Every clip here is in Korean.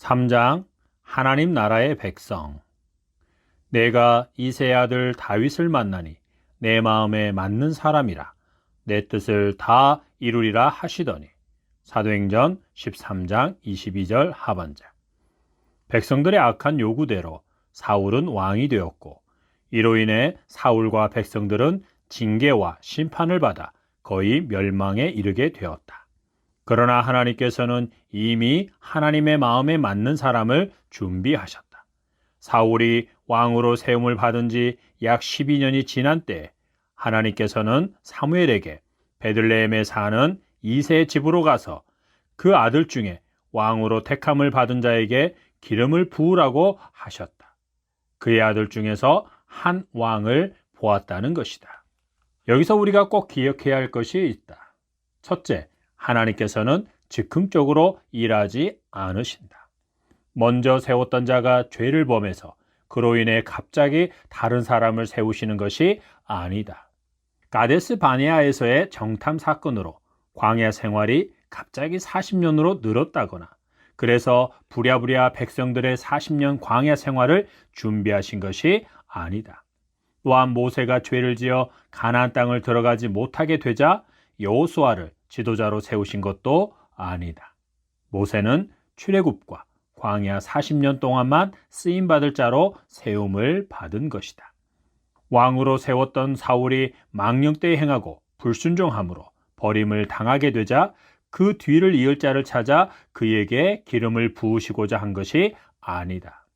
3장 하나님 나라의 백성. 내가 이새의 아들 다윗을 만나니 내 마음에 맞는 사람이라 내 뜻을 다 이루리라 하시더니. 사도행전 13장 22절 하반절. 백성들의 악한 요구대로 사울은 왕이 되었고, 이로 인해 사울과 백성들은 징계와 심판을 받아 거의 멸망에 이르게 되었다. 그러나 하나님께서는 이미 하나님의 마음에 맞는 사람을 준비하셨다. 사울이 왕으로 세움을 받은 지 약 12년이 지난 때에 하나님께서는 사무엘에게 베들레헴에 사는 이새의 집으로 가서 그 아들 중에 왕으로 택함을 받은 자에게 기름을 부으라고 하셨다. 그의 아들 중에서 한 왕을 보았다는 것이다. 여기서 우리가 꼭 기억해야 할 것이 있다. 첫째, 하나님께서는 즉흥적으로 일하지 않으신다. 먼저 세웠던 자가 죄를 범해서 그로 인해 갑자기 다른 사람을 세우시는 것이 아니다. 가데스 바네아에서의 정탐 사건으로 광야 생활이 갑자기 40년으로 늘었다거나, 그래서 부랴부랴 백성들의 40년 광야 생활을 준비하신 것이 아니다. 또한 모세가 죄를 지어 가나안 땅을 들어가지 못하게 되자 여호수아를 지도자로 세우신 것도 아니다. 모세는 출애굽과 광야 40년 동안만 쓰임받을 자로 세움을 받은 것이다. 왕으로 세웠던 사울이 망령되이 행하고 불순종함으로 버림을 당하게 되자 그 뒤를 이을 자를 찾아 그에게 기름을 부으시고자 한 것이 아니다.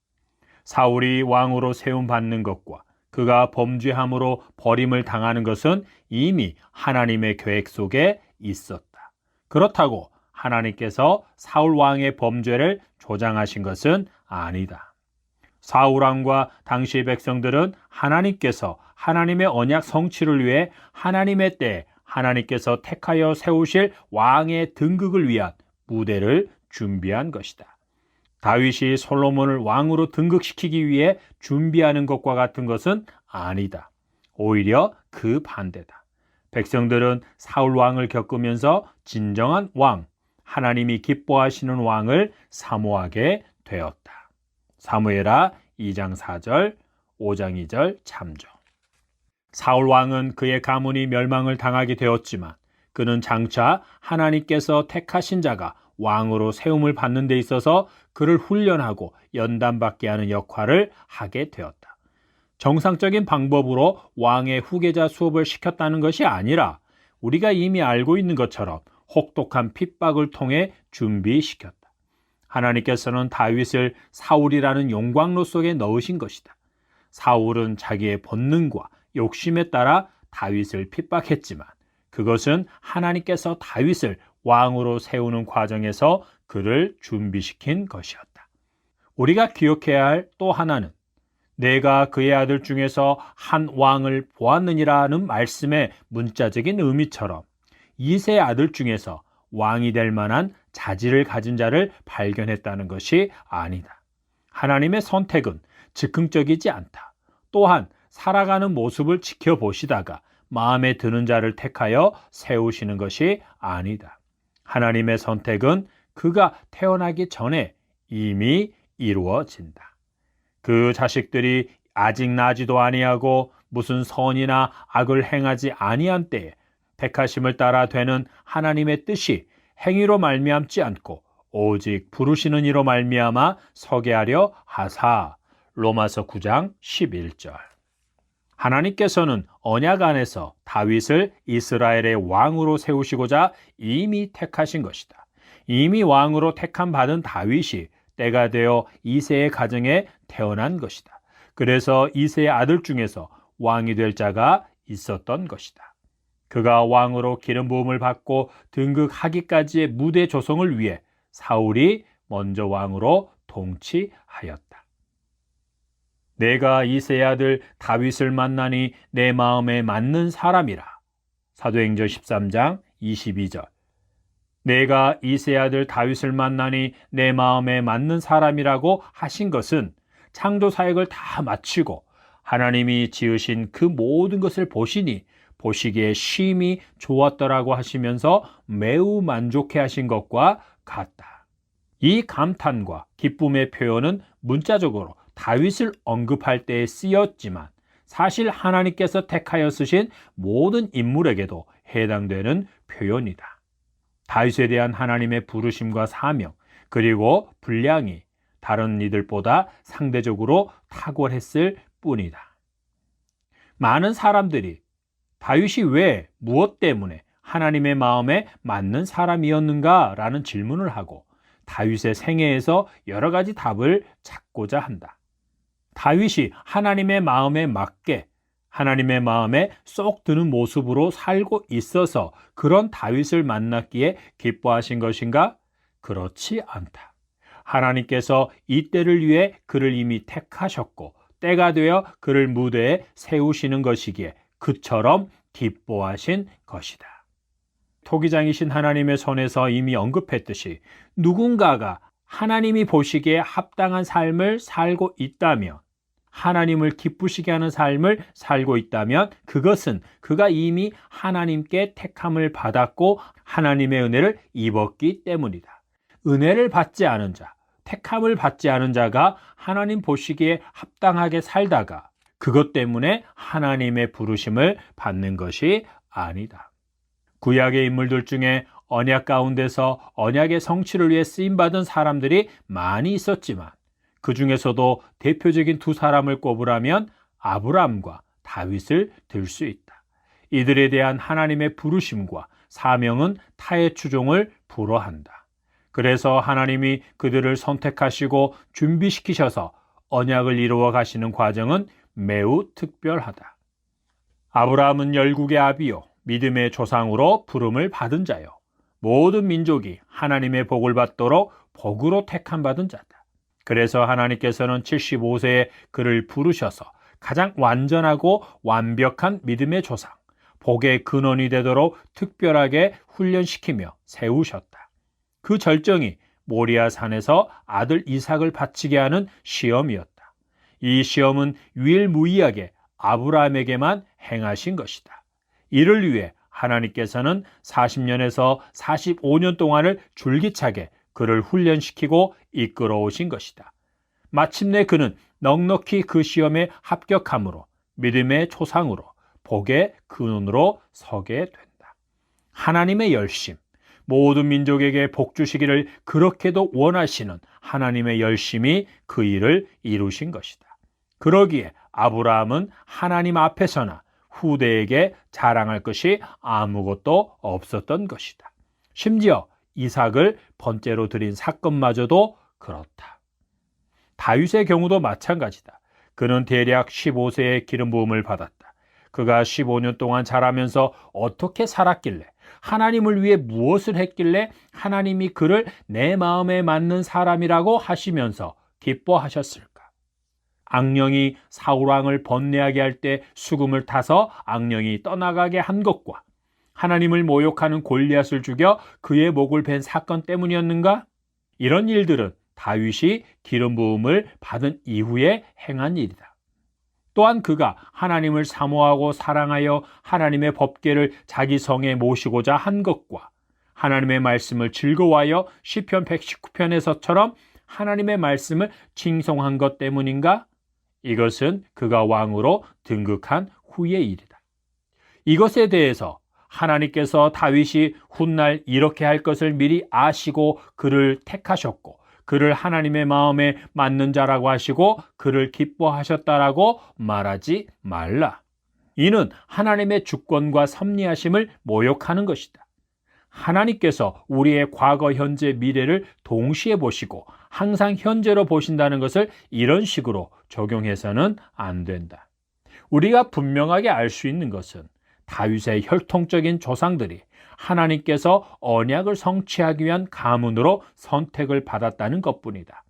사울이 왕으로 세움받는 것과 그가 범죄함으로 버림을 당하는 것은 이미 하나님의 계획 속에 있었다. 그렇다고 하나님께서 사울 왕의 범죄를 조장하신 것은 아니다. 사울 왕과 당시의 백성들은 하나님께서 하나님의 언약 성취를 위해 하나님의 때에 하나님께서 택하여 세우실 왕의 등극을 위한 무대를 준비한 것이다. 다윗이 솔로몬을 왕으로 등극시키기 위해 준비하는 것과 같은 것은 아니다. 오히려 그 반대다. 백성들은 사울 왕을 겪으면서 진정한 왕, 하나님이 기뻐하시는 왕을 사모하게 되었다. 사무엘하 2장 4절, 5장 2절 참조. 사울 왕은 그의 가문이 멸망을 당하게 되었지만 그는 장차 하나님께서 택하신 자가 왕으로 세움을 받는 데 있어서 그를 훈련하고 연단받게 하는 역할을 하게 되었다. 정상적인 방법으로 왕의 후계자 수업을 시켰다는 것이 아니라 우리가 이미 알고 있는 것처럼 혹독한 핍박을 통해 준비시켰다. 하나님께서는 다윗을 사울이라는 용광로 속에 넣으신 것이다. 사울은 자기의 본능과 욕심에 따라 다윗을 핍박했지만 그것은 하나님께서 다윗을 왕으로 세우는 과정에서 그를 준비시킨 것이었다. 우리가 기억해야 할 또 하나는 내가 그의 아들 중에서 한 왕을 보았느니라는 말씀의 문자적인 의미처럼 이새의 아들 중에서 왕이 될 만한 자질을 가진 자를 발견했다는 것이 아니다. 하나님의 선택은 즉흥적이지 않다. 또한 살아가는 모습을 지켜보시다가 마음에 드는 자를 택하여 세우시는 것이 아니다. 하나님의 선택은 그가 태어나기 전에 이미 이루어진다. 그 자식들이 아직 나지도 아니하고 무슨 선이나 악을 행하지 아니한 때에 택하심을 따라 되는 하나님의 뜻이 행위로 말미암지 않고 오직 부르시는 이로 말미암아 서게 하려 하사. 로마서 9장 11절. 하나님께서는 언약 안에서 다윗을 이스라엘의 왕으로 세우시고자 이미 택하신 것이다. 이미 왕으로 택함 받은 다윗이 때가 되어 이새의 가정에 태어난 것이다. 그래서 이새의 아들 중에서 왕이 될 자가 있었던 것이다. 그가 왕으로 기름 부음을 받고 등극하기까지의 무대 조성을 위해 사울이 먼저 왕으로 통치하였다. 내가 이새의 아들 다윗을 만나니 내 마음에 맞는 사람이라. 사도행전 13장 22절. 내가 이새의 아들 다윗을 만나니 내 마음에 맞는 사람이라고 하신 것은 창조 사역을 다 마치고 하나님이 지으신 그 모든 것을 보시니 보시기에 심히 좋았더라고 하시면서 매우 만족해 하신 것과 같다. 이 감탄과 기쁨의 표현은 문자적으로 다윗을 언급할 때에 쓰였지만 사실 하나님께서 택하여 쓰신 모든 인물에게도 해당되는 표현이다. 다윗에 대한 하나님의 부르심과 사명, 그리고 분량이 다른 이들보다 상대적으로 탁월했을 뿐이다. 많은 사람들이 다윗이 왜, 무엇 때문에 하나님의 마음에 맞는 사람이었는가? 라는 질문을 하고 다윗의 생애에서 여러 가지 답을 찾고자 한다. 다윗이 하나님의 마음에 맞게 하나님의 마음에 쏙 드는 모습으로 살고 있어서 그런 다윗을 만났기에 기뻐하신 것인가? 그렇지 않다. 하나님께서 이 때를 위해 그를 이미 택하셨고 때가 되어 그를 무대에 세우시는 것이기에 그처럼 기뻐하신 것이다. 토기장이신 하나님의 손에서 이미 언급했듯이 누군가가 하나님이 보시기에 합당한 삶을 살고 있다면, 하나님을 기쁘시게 하는 삶을 살고 있다면 그것은 그가 이미 하나님께 택함을 받았고 하나님의 은혜를 입었기 때문이다. 은혜를 받지 않은 자, 택함을 받지 않은 자가 하나님 보시기에 합당하게 살다가 그것 때문에 하나님의 부르심을 받는 것이 아니다. 구약의 인물들 중에 언약 가운데서 언약의 성취를 위해 쓰임받은 사람들이 많이 있었지만 그 중에서도 대표적인 두 사람을 꼽으라면 아브라함과 다윗을 들 수 있다. 이들에 대한 하나님의 부르심과 사명은 타의 추종을 불허한다. 그래서 하나님이 그들을 선택하시고 준비시키셔서 언약을 이루어 가시는 과정은 매우 특별하다. 아브라함은 열국의 아비요 믿음의 조상으로 부름을 받은 자요 모든 민족이 하나님의 복을 받도록 복으로 택함받은 자다. 그래서 하나님께서는 75세에 그를 부르셔서 가장 완전하고 완벽한 믿음의 조상, 복의 근원이 되도록 특별하게 훈련시키며 세우셨다. 그 절정이 모리아 산에서 아들 이삭을 바치게 하는 시험이었다. 이 시험은 유일무이하게 아브라함에게만 행하신 것이다. 이를 위해 하나님께서는 40년에서 45년 동안을 줄기차게 그를 훈련시키고 이끌어 오신 것이다. 마침내 그는 넉넉히 그 시험에 합격함으로 믿음의 초상으로 복의 근원으로 서게 된다. 하나님의 열심, 모든 민족에게 복 주시기를 그렇게도 원하시는 하나님의 열심이 그 일을 이루신 것이다. 그러기에 아브라함은 하나님 앞에서나 후대에게 자랑할 것이 아무것도 없었던 것이다. 심지어 이삭을 번째로 드린 사건마저도 그렇다. 다윗의 경우도 마찬가지다. 그는 대략 15세에 기름 부음을 받았다. 그가 15년 동안 자라면서 어떻게 살았길래, 하나님을 위해 무엇을 했길래 하나님이 그를 내 마음에 맞는 사람이라고 하시면서 기뻐하셨을까? 악령이 사울왕을 번뇌하게 할 때 수금을 타서 악령이 떠나가게 한 것과 하나님을 모욕하는 골리앗을 죽여 그의 목을 벤 사건 때문이었는가? 이런 일들은 다윗이 기름 부음을 받은 이후에 행한 일이다. 또한 그가 하나님을 사모하고 사랑하여 하나님의 법궤를 자기 성에 모시고자 한 것과 하나님의 말씀을 즐거워하여 시편 119편에서처럼 하나님의 말씀을 칭송한 것 때문인가? 이것은 그가 왕으로 등극한 후의 일이다. 이것에 대해서 하나님께서 다윗이 훗날 이렇게 할 것을 미리 아시고 그를 택하셨고 그를 하나님의 마음에 맞는 자라고 하시고 그를 기뻐하셨다라고 말하지 말라. 이는 하나님의 주권과 섭리하심을 모욕하는 것이다. 하나님께서 우리의 과거, 현재, 미래를 동시에 보시고 항상 현재로 보신다는 것을 이런 식으로 적용해서는 안 된다. 우리가 분명하게 알 수 있는 것은 다윗의 혈통적인 조상들이 하나님께서 언약을 성취하기 위한 가문으로 선택을 받았다는 것뿐이다.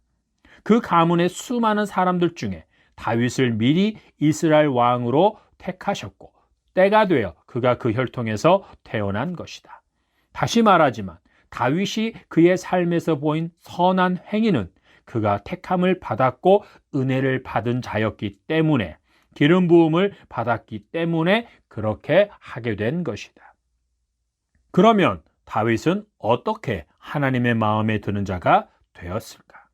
그 가문의 수많은 사람들 중에 다윗을 미리 이스라엘 왕으로 택하셨고 때가 되어 그가 그 혈통에서 태어난 것이다. 다시 말하지만 다윗이 그의 삶에서 보인 선한 행위는 그가 택함을 받았고 은혜를 받은 자였기 때문에 기름 부음을 받았기 때문에 그렇게 하게 된 것이다. 그러면 다윗은 어떻게 하나님의 마음에 드는 자가 되었을까?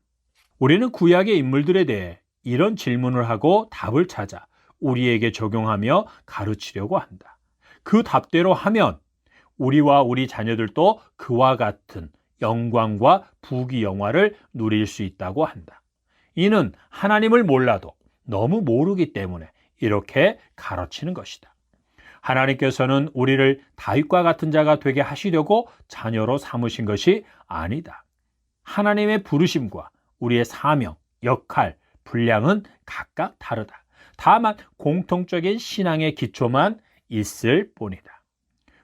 우리는 구약의 인물들에 대해 이런 질문을 하고 답을 찾아 우리에게 적용하며 가르치려고 한다. 그 답대로 하면 우리와 우리 자녀들도 그와 같은 영광과 부귀영화를 누릴 수 있다고 한다. 이는 하나님을 몰라도 너무 모르기 때문에 이렇게 가르치는 것이다. 하나님께서는 우리를 다윗과 같은 자가 되게 하시려고 자녀로 삼으신 것이 아니다. 하나님의 부르심과 우리의 사명, 역할, 분량은 각각 다르다. 다만 공통적인 신앙의 기초만 있을 뿐이다.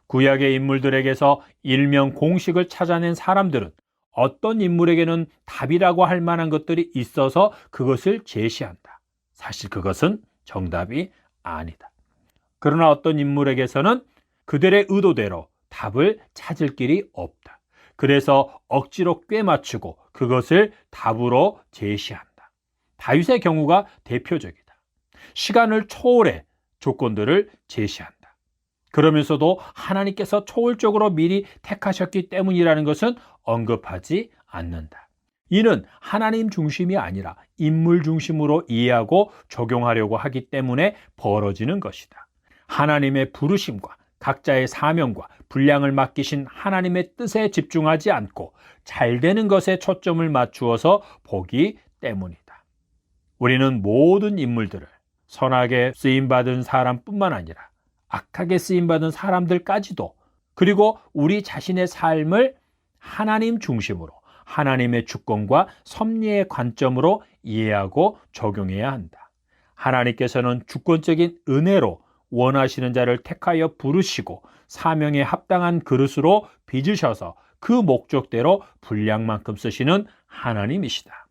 구약의 인물들에게서 일명 공식을 찾아낸 사람들은 어떤 인물에게는 답이라고 할 만한 것들이 있어서 그것을 제시한다. 사실 그것은 정답이 아니다. 그러나 어떤 인물에게서는 그들의 의도대로 답을 찾을 길이 없다. 그래서 억지로 꿰맞추고 그것을 답으로 제시한다. 다윗의 경우가 대표적이다. 시간을 초월해 조건들을 제시한다. 그러면서도 하나님께서 초월적으로 미리 택하셨기 때문이라는 것은 언급하지 않는다. 이는 하나님 중심이 아니라 인물 중심으로 이해하고 적용하려고 하기 때문에 벌어지는 것이다. 하나님의 부르심과 각자의 사명과 분량을 맡기신 하나님의 뜻에 집중하지 않고 잘 되는 것에 초점을 맞추어서 보기 때문이다. 우리는 모든 인물들을 선하게 쓰임받은 사람뿐만 아니라 악하게 쓰임받은 사람들까지도, 그리고 우리 자신의 삶을 하나님 중심으로 하나님의 주권과 섭리의 관점으로 이해하고 적용해야 한다. 하나님께서는 주권적인 은혜로 원하시는 자를 택하여 부르시고 사명에 합당한 그릇으로 빚으셔서 그 목적대로 분량만큼 쓰시는 하나님이시다.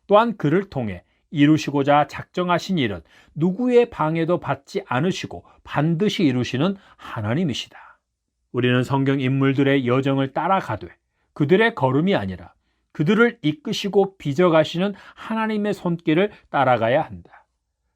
또한 그를 통해 이루시고자 작정하신 일은 누구의 방해도 받지 않으시고 반드시 이루시는 하나님이시다. 우리는 성경 인물들의 여정을 따라가되 그들의 걸음이 아니라 그들을 이끄시고 빚어가시는 하나님의 손길을 따라가야 한다.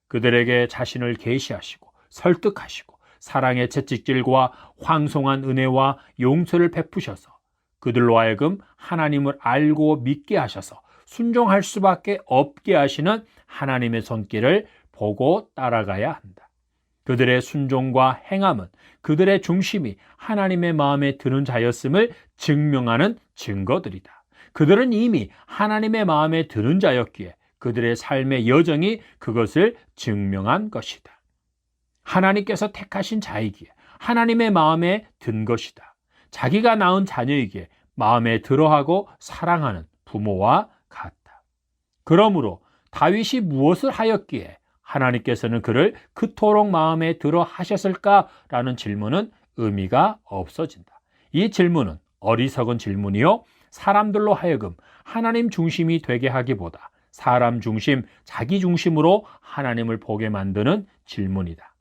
그들에게 자신을 계시하시고 설득하시고 사랑의 채찍질과 황송한 은혜와 용서를 베푸셔서 그들로 하여금 하나님을 알고 믿게 하셔서 순종할 수밖에 없게 하시는 하나님의 손길을 보고 따라가야 한다. 그들의 순종과 행함은 그들의 중심이 하나님의 마음에 드는 자였음을 증명하는 증거들이다. 그들은 이미 하나님의 마음에 드는 자였기에 그들의 삶의 여정이 그것을 증명한 것이다. 하나님께서 택하신 자이기에 하나님의 마음에 든 것이다. 자기가 낳은 자녀이기에 마음에 들어하고 사랑하는 부모와 같다. 그러므로 다윗이 무엇을 하였기에 하나님께서는 그를 그토록 마음에 들어 하셨을까라는 질문은 의미가 없어진다. 이 질문은 어리석은 질문이요, 사람들로 하여금 하나님 중심이 되게 하기보다 사람 중심, 자기 중심으로 하나님을 보게 만드는 질문이다.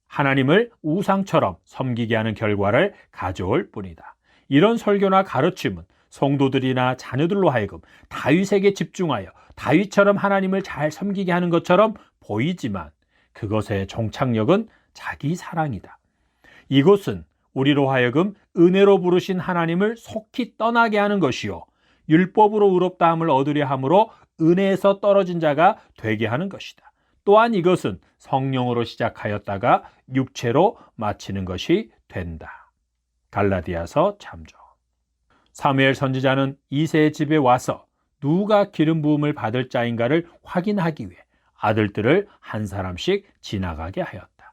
하나님을 우상처럼 섬기게 하는 결과를 가져올 뿐이다. 이런 설교나 가르침은 성도들이나 자녀들로 하여금 다윗에게 집중하여 다윗처럼 하나님을 잘 섬기게 하는 것처럼 보이지만 그것의 종착역은 자기 사랑이다. 이것은 우리로 하여금 은혜로 부르신 하나님을 속히 떠나게 하는 것이요, 율법으로 의롭다함을 얻으려 함으로 은혜에서 떨어진 자가 되게 하는 것이다. 또한 이것은 성령으로 시작하였다가 육체로 마치는 것이 된다. 갈라디아서 참조. 사무엘 선지자는 이새의 집에 와서 누가 기름 부음을 받을 자인가를 확인하기 위해 아들들을 한 사람씩 지나가게 하였다.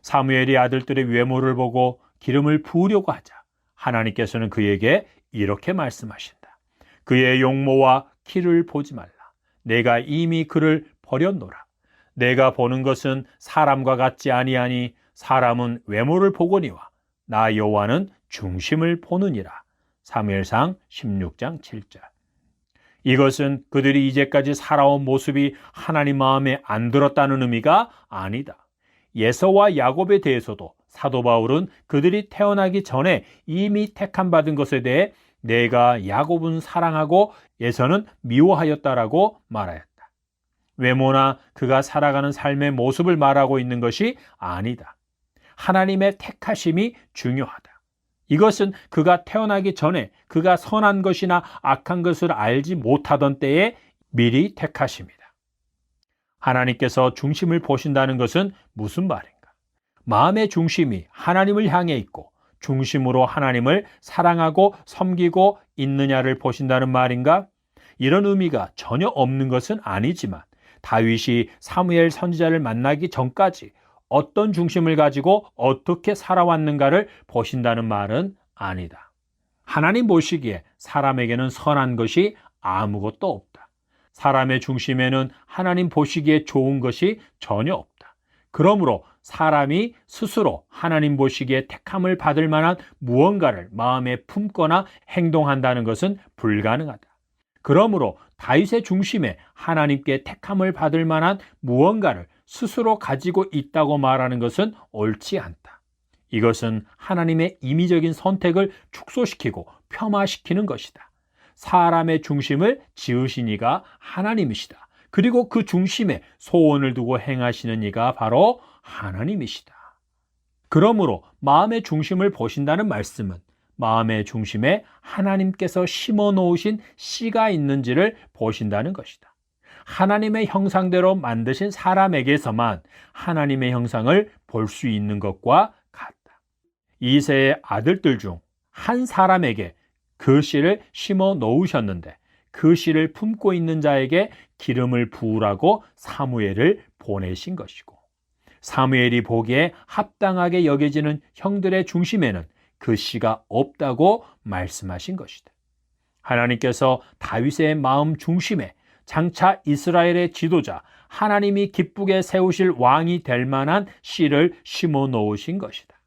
사무엘이 아들들의 외모를 보고 기름을 부으려고 하자 하나님께서는 그에게 이렇게 말씀하신다. 그의 용모와 키를 보지 말라. 내가 이미 그를 버렸노라. 내가 보는 것은 사람과 같지 아니하니 사람은 외모를 보거니와 나 여호와는 중심을 보느니라. 사무엘상 16장 7절. 이것은 그들이 이제까지 살아온 모습이 하나님 마음에 안 들었다는 의미가 아니다. 예서와 야곱에 대해서도 사도 바울은 그들이 태어나기 전에 이미 택함받은 것에 대해 내가 야곱은 사랑하고 예서는 미워하였다라고 말하였다. 외모나 그가 살아가는 삶의 모습을 말하고 있는 것이 아니다. 하나님의 택하심이 중요하다. 이것은 그가 태어나기 전에 그가 선한 것이나 악한 것을 알지 못하던 때에 미리 택하십니다. 하나님께서 중심을 보신다는 것은 무슨 말인가? 마음의 중심이 하나님을 향해 있고 중심으로 하나님을 사랑하고 섬기고 있느냐를 보신다는 말인가? 이런 의미가 전혀 없는 것은 아니지만 다윗이 사무엘 선지자를 만나기 전까지 어떤 중심을 가지고 어떻게 살아왔는가를 보신다는 말은 아니다. 하나님 보시기에 사람에게는 선한 것이 아무것도 없다. 사람의 중심에는 하나님 보시기에 좋은 것이 전혀 없다. 그러므로 사람이 스스로 하나님 보시기에 택함을 받을 만한 무언가를 마음에 품거나 행동한다는 것은 불가능하다. 그러므로 다윗의 중심에 하나님께 택함을 받을 만한 무언가를 스스로 가지고 있다고 말하는 것은 옳지 않다. 이것은 하나님의 임의적인 선택을 축소시키고 폄하시키는 것이다. 사람의 중심을 지으신 이가 하나님이시다. 그리고 그 중심에 소원을 두고 행하시는 이가 바로 하나님이시다. 그러므로 마음의 중심을 보신다는 말씀은 마음의 중심에 하나님께서 심어 놓으신 씨가 있는지를 보신다는 것이다. 하나님의 형상대로 만드신 사람에게서만 하나님의 형상을 볼 수 있는 것과 같다. 이새의 아들들 중 한 사람에게 그 씨를 심어 놓으셨는데 그 씨를 품고 있는 자에게 기름을 부으라고 사무엘을 보내신 것이고, 사무엘이 보기에 합당하게 여겨지는 형들의 중심에는 그 씨가 없다고 말씀하신 것이다. 하나님께서 다윗의 마음 중심에 장차 이스라엘의 지도자, 하나님이 기쁘게 세우실 왕이 될 만한 씨를 심어 놓으신 것이다.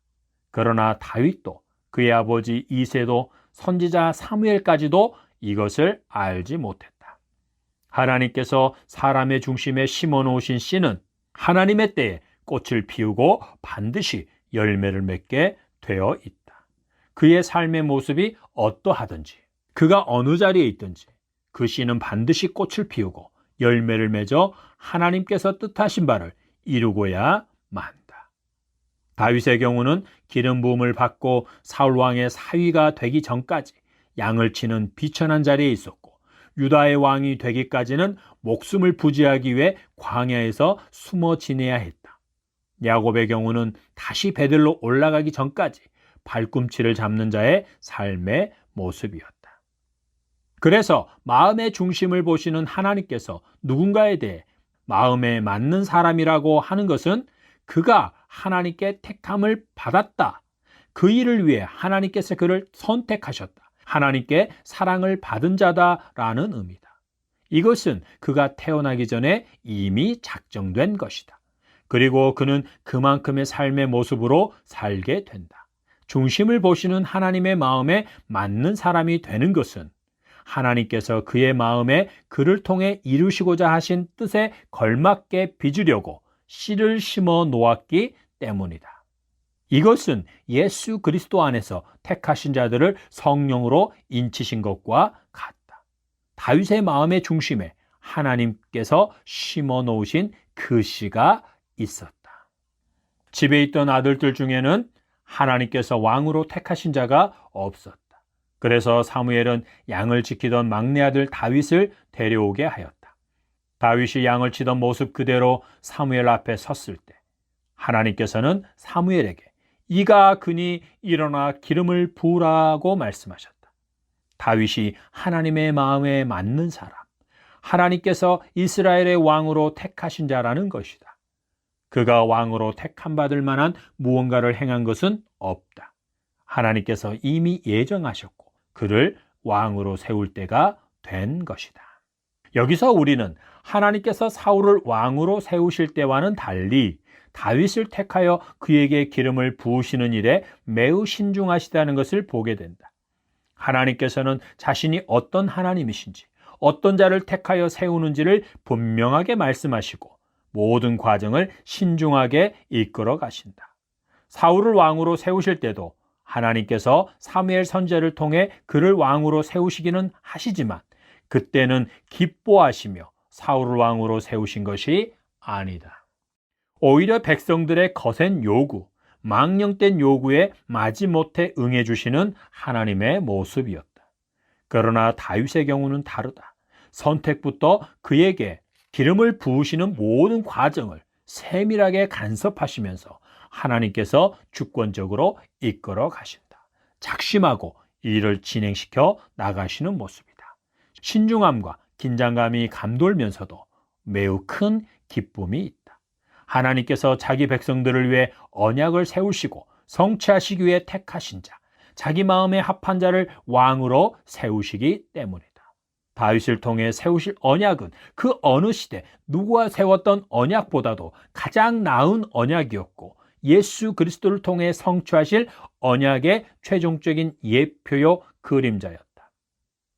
그러나 다윗도 그의 아버지 이새도 선지자 사무엘까지도 이것을 알지 못했다. 하나님께서 사람의 중심에 심어 놓으신 씨는 하나님의 때에 꽃을 피우고 반드시 열매를 맺게 되어 있다. 그의 삶의 모습이 어떠하든지, 그가 어느 자리에 있든지 그 씨는 반드시 꽃을 피우고 열매를 맺어 하나님께서 뜻하신 바를 이루고야 만다. 다윗의 경우는 기름 부음을 받고 사울 왕의 사위가 되기 전까지 양을 치는 비천한 자리에 있었고, 유다의 왕이 되기까지는 목숨을 부지하기 위해 광야에서 숨어 지내야 했다. 야곱의 경우는 다시 베들로 올라가기 전까지 발꿈치를 잡는 자의 삶의 모습이었다. 그래서 마음의 중심을 보시는 하나님께서 누군가에 대해 마음에 맞는 사람이라고 하는 것은 그가 하나님께 택함을 받았다. 그 일을 위해 하나님께서 그를 선택하셨다. 하나님께 사랑을 받은 자다라는 의미다. 이것은 그가 태어나기 전에 이미 작정된 것이다. 그리고 그는 그만큼의 삶의 모습으로 살게 된다. 중심을 보시는 하나님의 마음에 맞는 사람이 되는 것은 하나님께서 그의 마음에 그를 통해 이루시고자 하신 뜻에 걸맞게 빚으려고 씨를 심어 놓았기 때문이다. 이것은 예수 그리스도 안에서 택하신 자들을 성령으로 인치신 것과 같다. 다윗의 마음의 중심에 하나님께서 심어 놓으신 그 씨가 있었다. 집에 있던 아들들 중에는 하나님께서 왕으로 택하신 자가 없었다. 그래서 사무엘은 양을 지키던 막내 아들 다윗을 데려오게 하였다. 다윗이 양을 치던 모습 그대로 사무엘 앞에 섰을 때 하나님께서는 사무엘에게 이가 그니 일어나 기름을 부으라고 말씀하셨다. 다윗이 하나님의 마음에 맞는 사람, 하나님께서 이스라엘의 왕으로 택하신 자라는 것이다. 그가 왕으로 택함받을 만한 무언가를 행한 것은 없다. 하나님께서 이미 예정하셨고 그를 왕으로 세울 때가 된 것이다. 여기서 우리는 하나님께서 사울을 왕으로 세우실 때와는 달리 다윗을 택하여 그에게 기름을 부으시는 일에 매우 신중하시다는 것을 보게 된다. 하나님께서는 자신이 어떤 하나님이신지, 어떤 자를 택하여 세우는지를 분명하게 말씀하시고 모든 과정을 신중하게 이끌어 가신다. 사울을 왕으로 세우실 때도 하나님께서 사무엘 선지자를 통해 그를 왕으로 세우시기는 하시지만 그때는 기뻐하시며 사울을 왕으로 세우신 것이 아니다. 오히려 백성들의 거센 요구, 망령된 요구에 마지못해 응해주시는 하나님의 모습이었다. 그러나 다윗의 경우는 다르다. 선택부터 그에게 기름을 부으시는 모든 과정을 세밀하게 간섭하시면서 하나님께서 주권적으로 이끌어 가신다. 작심하고 일을 진행시켜 나가시는 모습이다. 신중함과 긴장감이 감돌면서도 매우 큰 기쁨이 있다. 하나님께서 자기 백성들을 위해 언약을 세우시고 성취하시기 위해 택하신 자, 자기 마음에 합한 자를 왕으로 세우시기 때문이다. 다윗을 통해 세우실 언약은 그 어느 시대 누구와 세웠던 언약보다도 가장 나은 언약이었고, 예수 그리스도를 통해 성취하실 언약의 최종적인 예표요 그림자였다.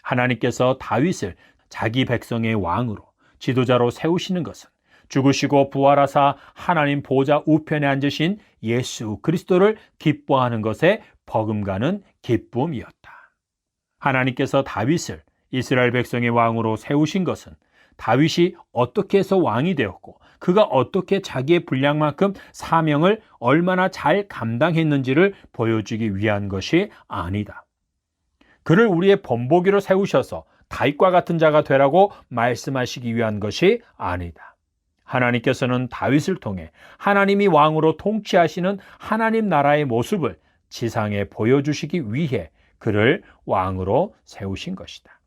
하나님께서 다윗을 자기 백성의 왕으로 지도자로 세우시는 것은 죽으시고 부활하사 하나님 보좌 우편에 앉으신 예수 그리스도를 기뻐하는 것에 버금가는 기쁨이었다. 하나님께서 다윗을 이스라엘 백성의 왕으로 세우신 것은 다윗이 어떻게 해서 왕이 되었고 그가 어떻게 자기의 분량만큼 사명을 얼마나 잘 감당했는지를 보여주기 위한 것이 아니다. 그를 우리의 본보기로 세우셔서 다윗과 같은 자가 되라고 말씀하시기 위한 것이 아니다. 하나님께서는 다윗을 통해 하나님이 왕으로 통치하시는 하나님 나라의 모습을 지상에 보여주시기 위해 그를 왕으로 세우신 것이다.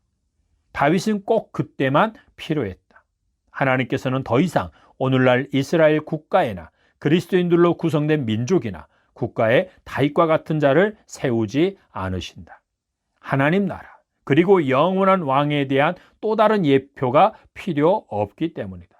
다윗은 꼭 그때만 필요했다. 하나님께서는 더 이상 오늘날 이스라엘 국가에나 그리스도인들로 구성된 민족이나 국가에 다윗과 같은 자를 세우지 않으신다. 하나님 나라 그리고 영원한 왕에 대한 또 다른 예표가 필요 없기 때문이다.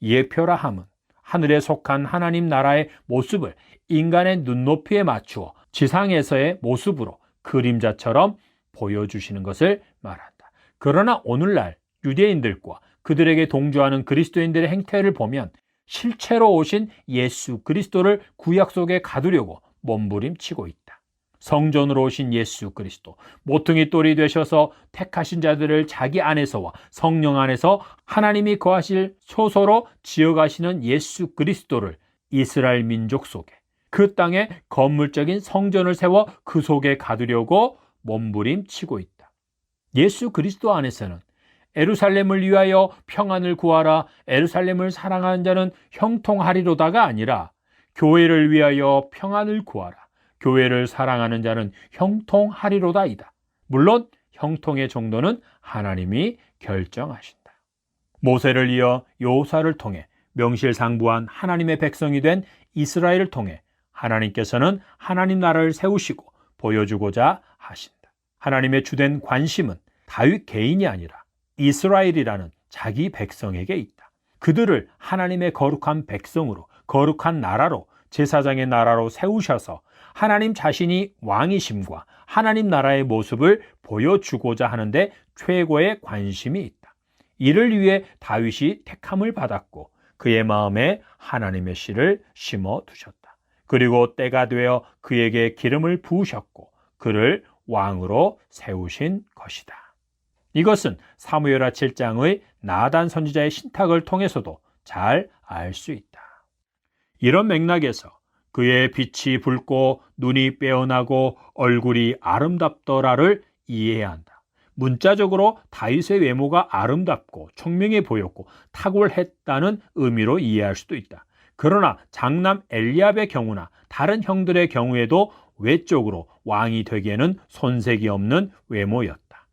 예표라 함은 하늘에 속한 하나님 나라의 모습을 인간의 눈높이에 맞추어 지상에서의 모습으로 그림자처럼 보여주시는 것을 말한다. 그러나 오늘날 유대인들과 그들에게 동조하는 그리스도인들의 행태를 보면 실체로 오신 예수 그리스도를 구약 속에 가두려고 몸부림치고 있다. 성전으로 오신 예수 그리스도, 모퉁이 돌이 되셔서 택하신 자들을 자기 안에서와 성령 안에서 하나님이 거하실 초소로 지어가시는 예수 그리스도를 이스라엘 민족 속에, 그 땅에 건물적인 성전을 세워 그 속에 가두려고 몸부림치고 있다. 예수 그리스도 안에서는 에루살렘을 위하여 평안을 구하라, 에루살렘을 사랑하는 자는 형통하리로다가 아니라 교회를 위하여 평안을 구하라, 교회를 사랑하는 자는 형통하리로다이다. 물론 형통의 정도는 하나님이 결정하신다. 모세를 이어 여호수아를 통해 명실상부한 하나님의 백성이 된 이스라엘을 통해 하나님께서는 하나님 나라를 세우시고 보여주고자 하신다. 하나님의 주된 관심은 다윗 개인이 아니라 이스라엘이라는 자기 백성에게 있다. 그들을 하나님의 거룩한 백성으로, 거룩한 나라로, 제사장의 나라로 세우셔서 하나님 자신이 왕이심과 하나님 나라의 모습을 보여주고자 하는데 최고의 관심이 있다. 이를 위해 다윗이 택함을 받았고 그의 마음에 하나님의 씨를 심어두셨다. 그리고 때가 되어 그에게 기름을 부으셨고 그를 왕으로 세우신 것이다. 이것은 사무엘하 7장의 나단 선지자의 신탁을 통해서도 잘 알 수 있다. 이런 맥락에서 그의 빛이 붉고 눈이 빼어나고 얼굴이 아름답더라를 이해해야 한다. 문자적으로 다윗의 외모가 아름답고 총명해 보였고 탁월했다는 의미로 이해할 수도 있다. 그러나 장남 엘리압의 경우나 다른 형들의 경우에도 외적으로 왕이 되기에는 손색이 없는 외모였다.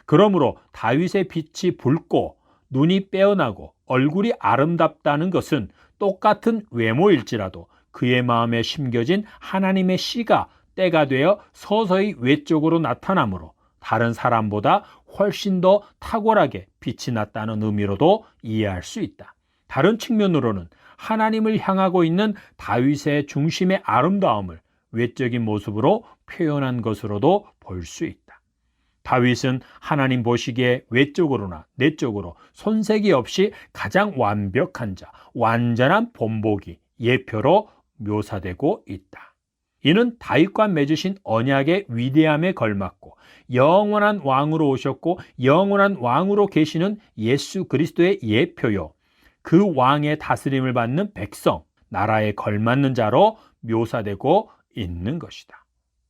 그러므로 다윗의 빛이 붉고 눈이 빼어나고 얼굴이 아름답다는 것은 똑같은 외모일지라도 그의 마음에 심겨진 하나님의 씨가 때가 되어 서서히 외적으로 나타나므로 다른 사람보다 훨씬 더 탁월하게 빛이 났다는 의미로도 이해할 수 있다. 다른 측면으로는 하나님을 향하고 있는 다윗의 중심의 아름다움을 외적인 모습으로 표현한 것으로도 볼 수 있다. 다윗은 하나님 보시기에 외적으로나 내적으로 손색이 없이 가장 완벽한 자, 완전한 본보기, 예표로 묘사되고 있다. 이는 다윗과 맺으신 언약의 위대함에 걸맞고 영원한 왕으로 오셨고 영원한 왕으로 계시는 예수 그리스도의 예표요, 그 왕의 다스림을 받는 백성, 나라에 걸맞는 자로 묘사되고 있는 것이다.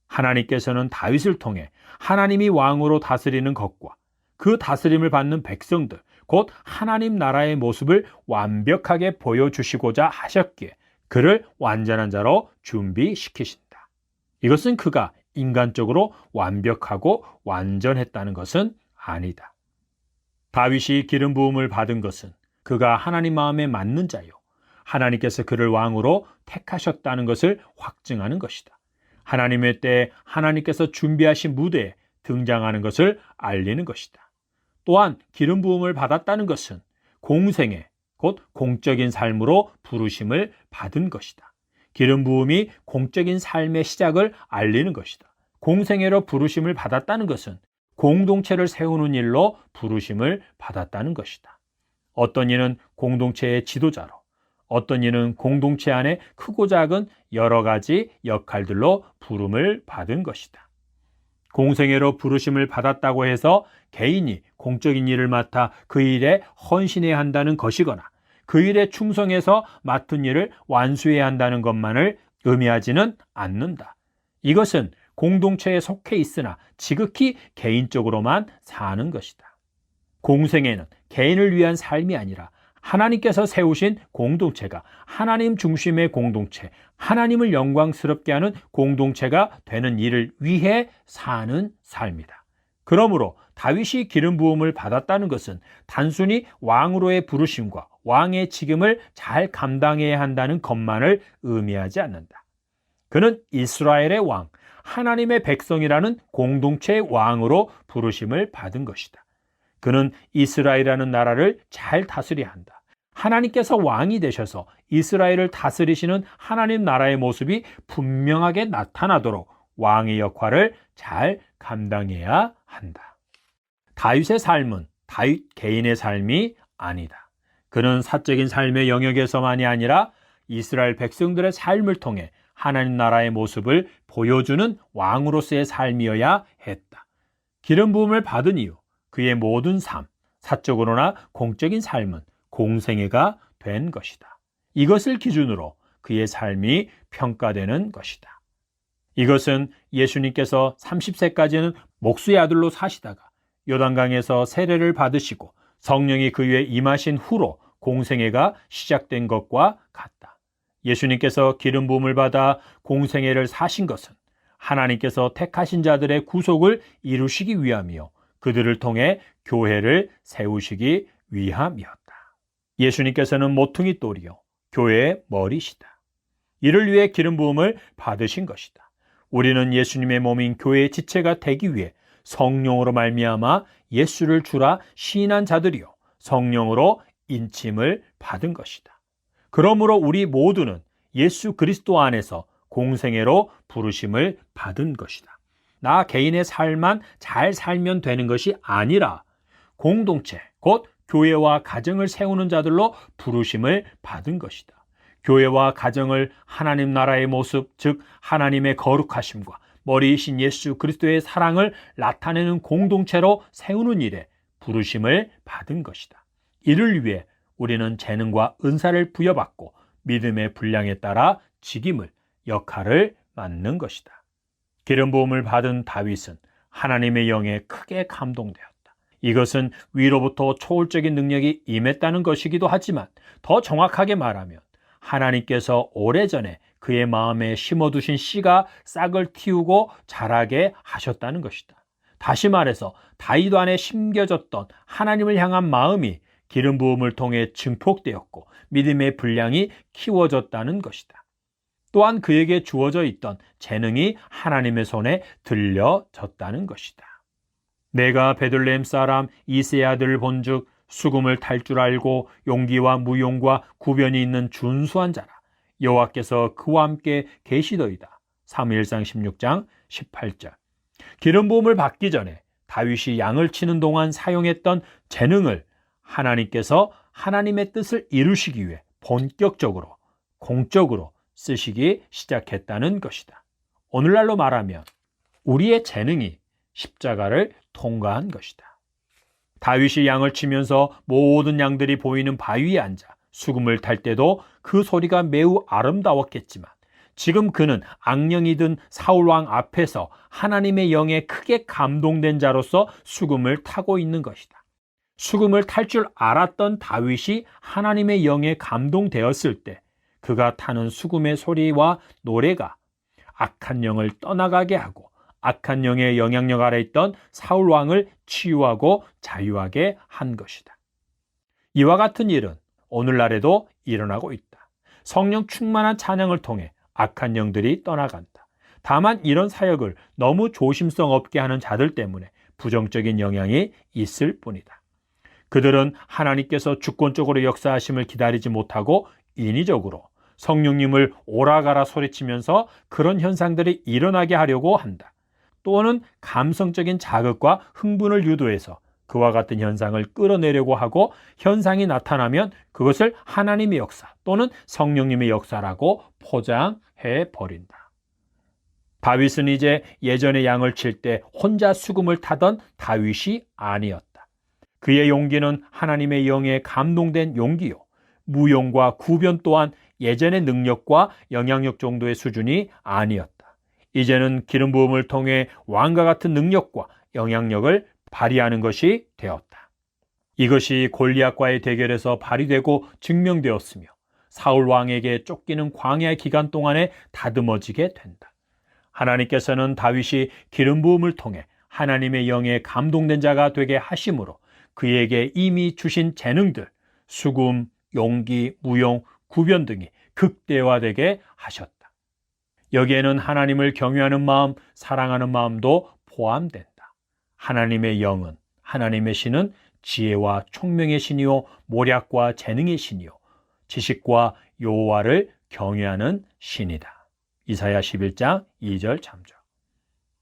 하나님께서는 다윗을 통해 하나님이 왕으로 다스리는 것과 그 다스림을 받는 백성들, 곧 하나님 나라의 모습을 완벽하게 보여주시고자 하셨기에 그를 완전한 자로 준비시키신다. 이것은 그가 인간적으로 완벽하고 완전했다는 것은 아니다. 다윗이 기름 부음을 받은 것은 그가 하나님 마음에 맞는 자요, 하나님께서 그를 왕으로 택하셨다는 것을 확증하는 것이다. 하나님의 때에 하나님께서 준비하신 무대에 등장하는 것을 알리는 것이다. 또한 기름 부음을 받았다는 것은 공생애, 곧 공적인 삶으로 부르심을 받은 것이다. 기름 부음이 공적인 삶의 시작을 알리는 것이다. 공생애로 부르심을 받았다는 것은 공동체를 세우는 일로 부르심을 받았다는 것이다. 어떤 이는 공동체의 지도자로, 어떤 이는 공동체 안에 크고 작은 여러 가지 역할들로 부름을 받은 것이다. 공생애로 부르심을 받았다고 해서 개인이 공적인 일을 맡아 그 일에 헌신해야 한다는 것이거나 그 일에 충성해서 맡은 일을 완수해야 한다는 것만을 의미하지는 않는다. 이것은 공동체에 속해 있으나 지극히 개인적으로만 사는 것이다. 공생애는 개인을 위한 삶이 아니라 하나님께서 세우신 공동체가 하나님 중심의 공동체, 하나님을 영광스럽게 하는 공동체가 되는 일을 위해 사는 삶이다. 그러므로 다윗이 기름 부음을 받았다는 것은 단순히 왕으로의 부르심과 왕의 직임을 잘 감당해야 한다는 것만을 의미하지 않는다. 그는 이스라엘의 왕, 하나님의 백성이라는 공동체의 왕으로 부르심을 받은 것이다. 그는 이스라엘이라는 나라를 잘 다스려야 한다. 하나님께서 왕이 되셔서 이스라엘을 다스리시는 하나님 나라의 모습이 분명하게 나타나도록 왕의 역할을 잘 감당해야 한다. 다윗의 삶은 다윗 개인의 삶이 아니다. 그는 사적인 삶의 영역에서만이 아니라 이스라엘 백성들의 삶을 통해 하나님 나라의 모습을 보여주는 왕으로서의 삶이어야 했다. 기름 부음을 받은 이후 그의 모든 삶, 사적으로나 공적인 삶은 공생애가 된 것이다. 이것을 기준으로 그의 삶이 평가되는 것이다. 이것은 예수님께서 30세까지는 목수의 아들로 사시다가 요단강에서 세례를 받으시고 성령이 그 위에 임하신 후로 공생애가 시작된 것과 같다. 예수님께서 기름 부음을 받아 공생애를 사신 것은 하나님께서 택하신 자들의 구속을 이루시기 위함이요 그들을 통해 교회를 세우시기 위함이었다. 예수님께서는 모퉁이 돌이요 교회의 머리시다. 이를 위해 기름 부음을 받으신 것이다. 우리는 예수님의 몸인 교회의 지체가 되기 위해 성령으로 말미암아 예수를 주라 시인한 자들이요 성령으로 인침을 받은 것이다. 그러므로 우리 모두는 예수 그리스도 안에서 공생애로 부르심을 받은 것이다. 나 개인의 삶만 잘 살면 되는 것이 아니라 공동체, 곧 교회와 가정을 세우는 자들로 부르심을 받은 것이다. 교회와 가정을 하나님 나라의 모습, 즉 하나님의 거룩하심과 머리이신 예수 그리스도의 사랑을 나타내는 공동체로 세우는 일에 부르심을 받은 것이다. 이를 위해 우리는 재능과 은사를 부여받고 믿음의 분량에 따라 직임을, 역할을 맡는 것이다. 기름 부음을 받은 다윗은 하나님의 영에 크게 감동되었다. 이것은 위로부터 초월적인 능력이 임했다는 것이기도 하지만 더 정확하게 말하면 하나님께서 오래전에 그의 마음에 심어두신 씨가 싹을 틔우고 자라게 하셨다는 것이다. 다시 말해서 다윗 안에 심겨졌던 하나님을 향한 마음이 기름 부음을 통해 증폭되었고 믿음의 분량이 키워졌다는 것이다. 또한 그에게 주어져 있던 재능이 하나님의 손에 들려졌다는 것이다. 내가 베들레헴 사람 이새의 아들을 본즉 수금을 탈 줄 알고 용기와 무용과 구변이 있는 준수한 자라. 여호와께서 그와 함께 계시더이다. 사무엘상 16장 18절. 기름 부음을 받기 전에 다윗이 양을 치는 동안 사용했던 재능을 하나님께서 하나님의 뜻을 이루시기 위해 본격적으로, 공적으로 쓰시기 시작했다는 것이다. 오늘날로 말하면 우리의 재능이 십자가를 통과한 것이다. 다윗이 양을 치면서 모든 양들이 보이는 바위에 앉아 수금을 탈 때도 그 소리가 매우 아름다웠겠지만 지금 그는 악령이 든 사울왕 앞에서 하나님의 영에 크게 감동된 자로서 수금을 타고 있는 것이다. 수금을 탈 줄 알았던 다윗이 하나님의 영에 감동되었을 때 그가 타는 수금의 소리와 노래가 악한 영을 떠나가게 하고 악한 영의 영향력 아래 있던 사울왕을 치유하고 자유하게 한 것이다. 이와 같은 일은 오늘날에도 일어나고 있다. 성령 충만한 찬양을 통해 악한 영들이 떠나간다. 다만 이런 사역을 너무 조심성 없게 하는 자들 때문에 부정적인 영향이 있을 뿐이다. 그들은 하나님께서 주권적으로 역사하심을 기다리지 못하고 인위적으로 성령님을 오라가라 소리치면서 그런 현상들이 일어나게 하려고 한다. 또는 감성적인 자극과 흥분을 유도해서 그와 같은 현상을 끌어내려고 하고 현상이 나타나면 그것을 하나님의 역사 또는 성령님의 역사라고 포장해 버린다. 다윗은 이제 예전에 양을 칠 때 혼자 수금을 타던 다윗이 아니었다. 그의 용기는 하나님의 영에 감동된 용기요. 무용과 구변 또한 예전의 능력과 영향력 정도의 수준이 아니었다. 이제는 기름 부음을 통해 왕과 같은 능력과 영향력을 발휘하는 것이 되었다. 이것이 골리앗과의 대결에서 발휘되고 증명되었으며 사울 왕에게 쫓기는 광야의 기간 동안에 다듬어지게 된다. 하나님께서는 다윗이 기름 부음을 통해 하나님의 영에 감동된 자가 되게 하심으로 그에게 이미 주신 재능들, 수금, 용기, 무용, 구변 등이 극대화되게 하셨다. 여기에는 하나님을 경외하는 마음, 사랑하는 마음도 포함된다. 하나님의 영은, 하나님의 신은 지혜와 총명의 신이요 모략과 재능의 신이요 지식과 여호와를 경외하는 신이다. 이사야 11장 2절 3절.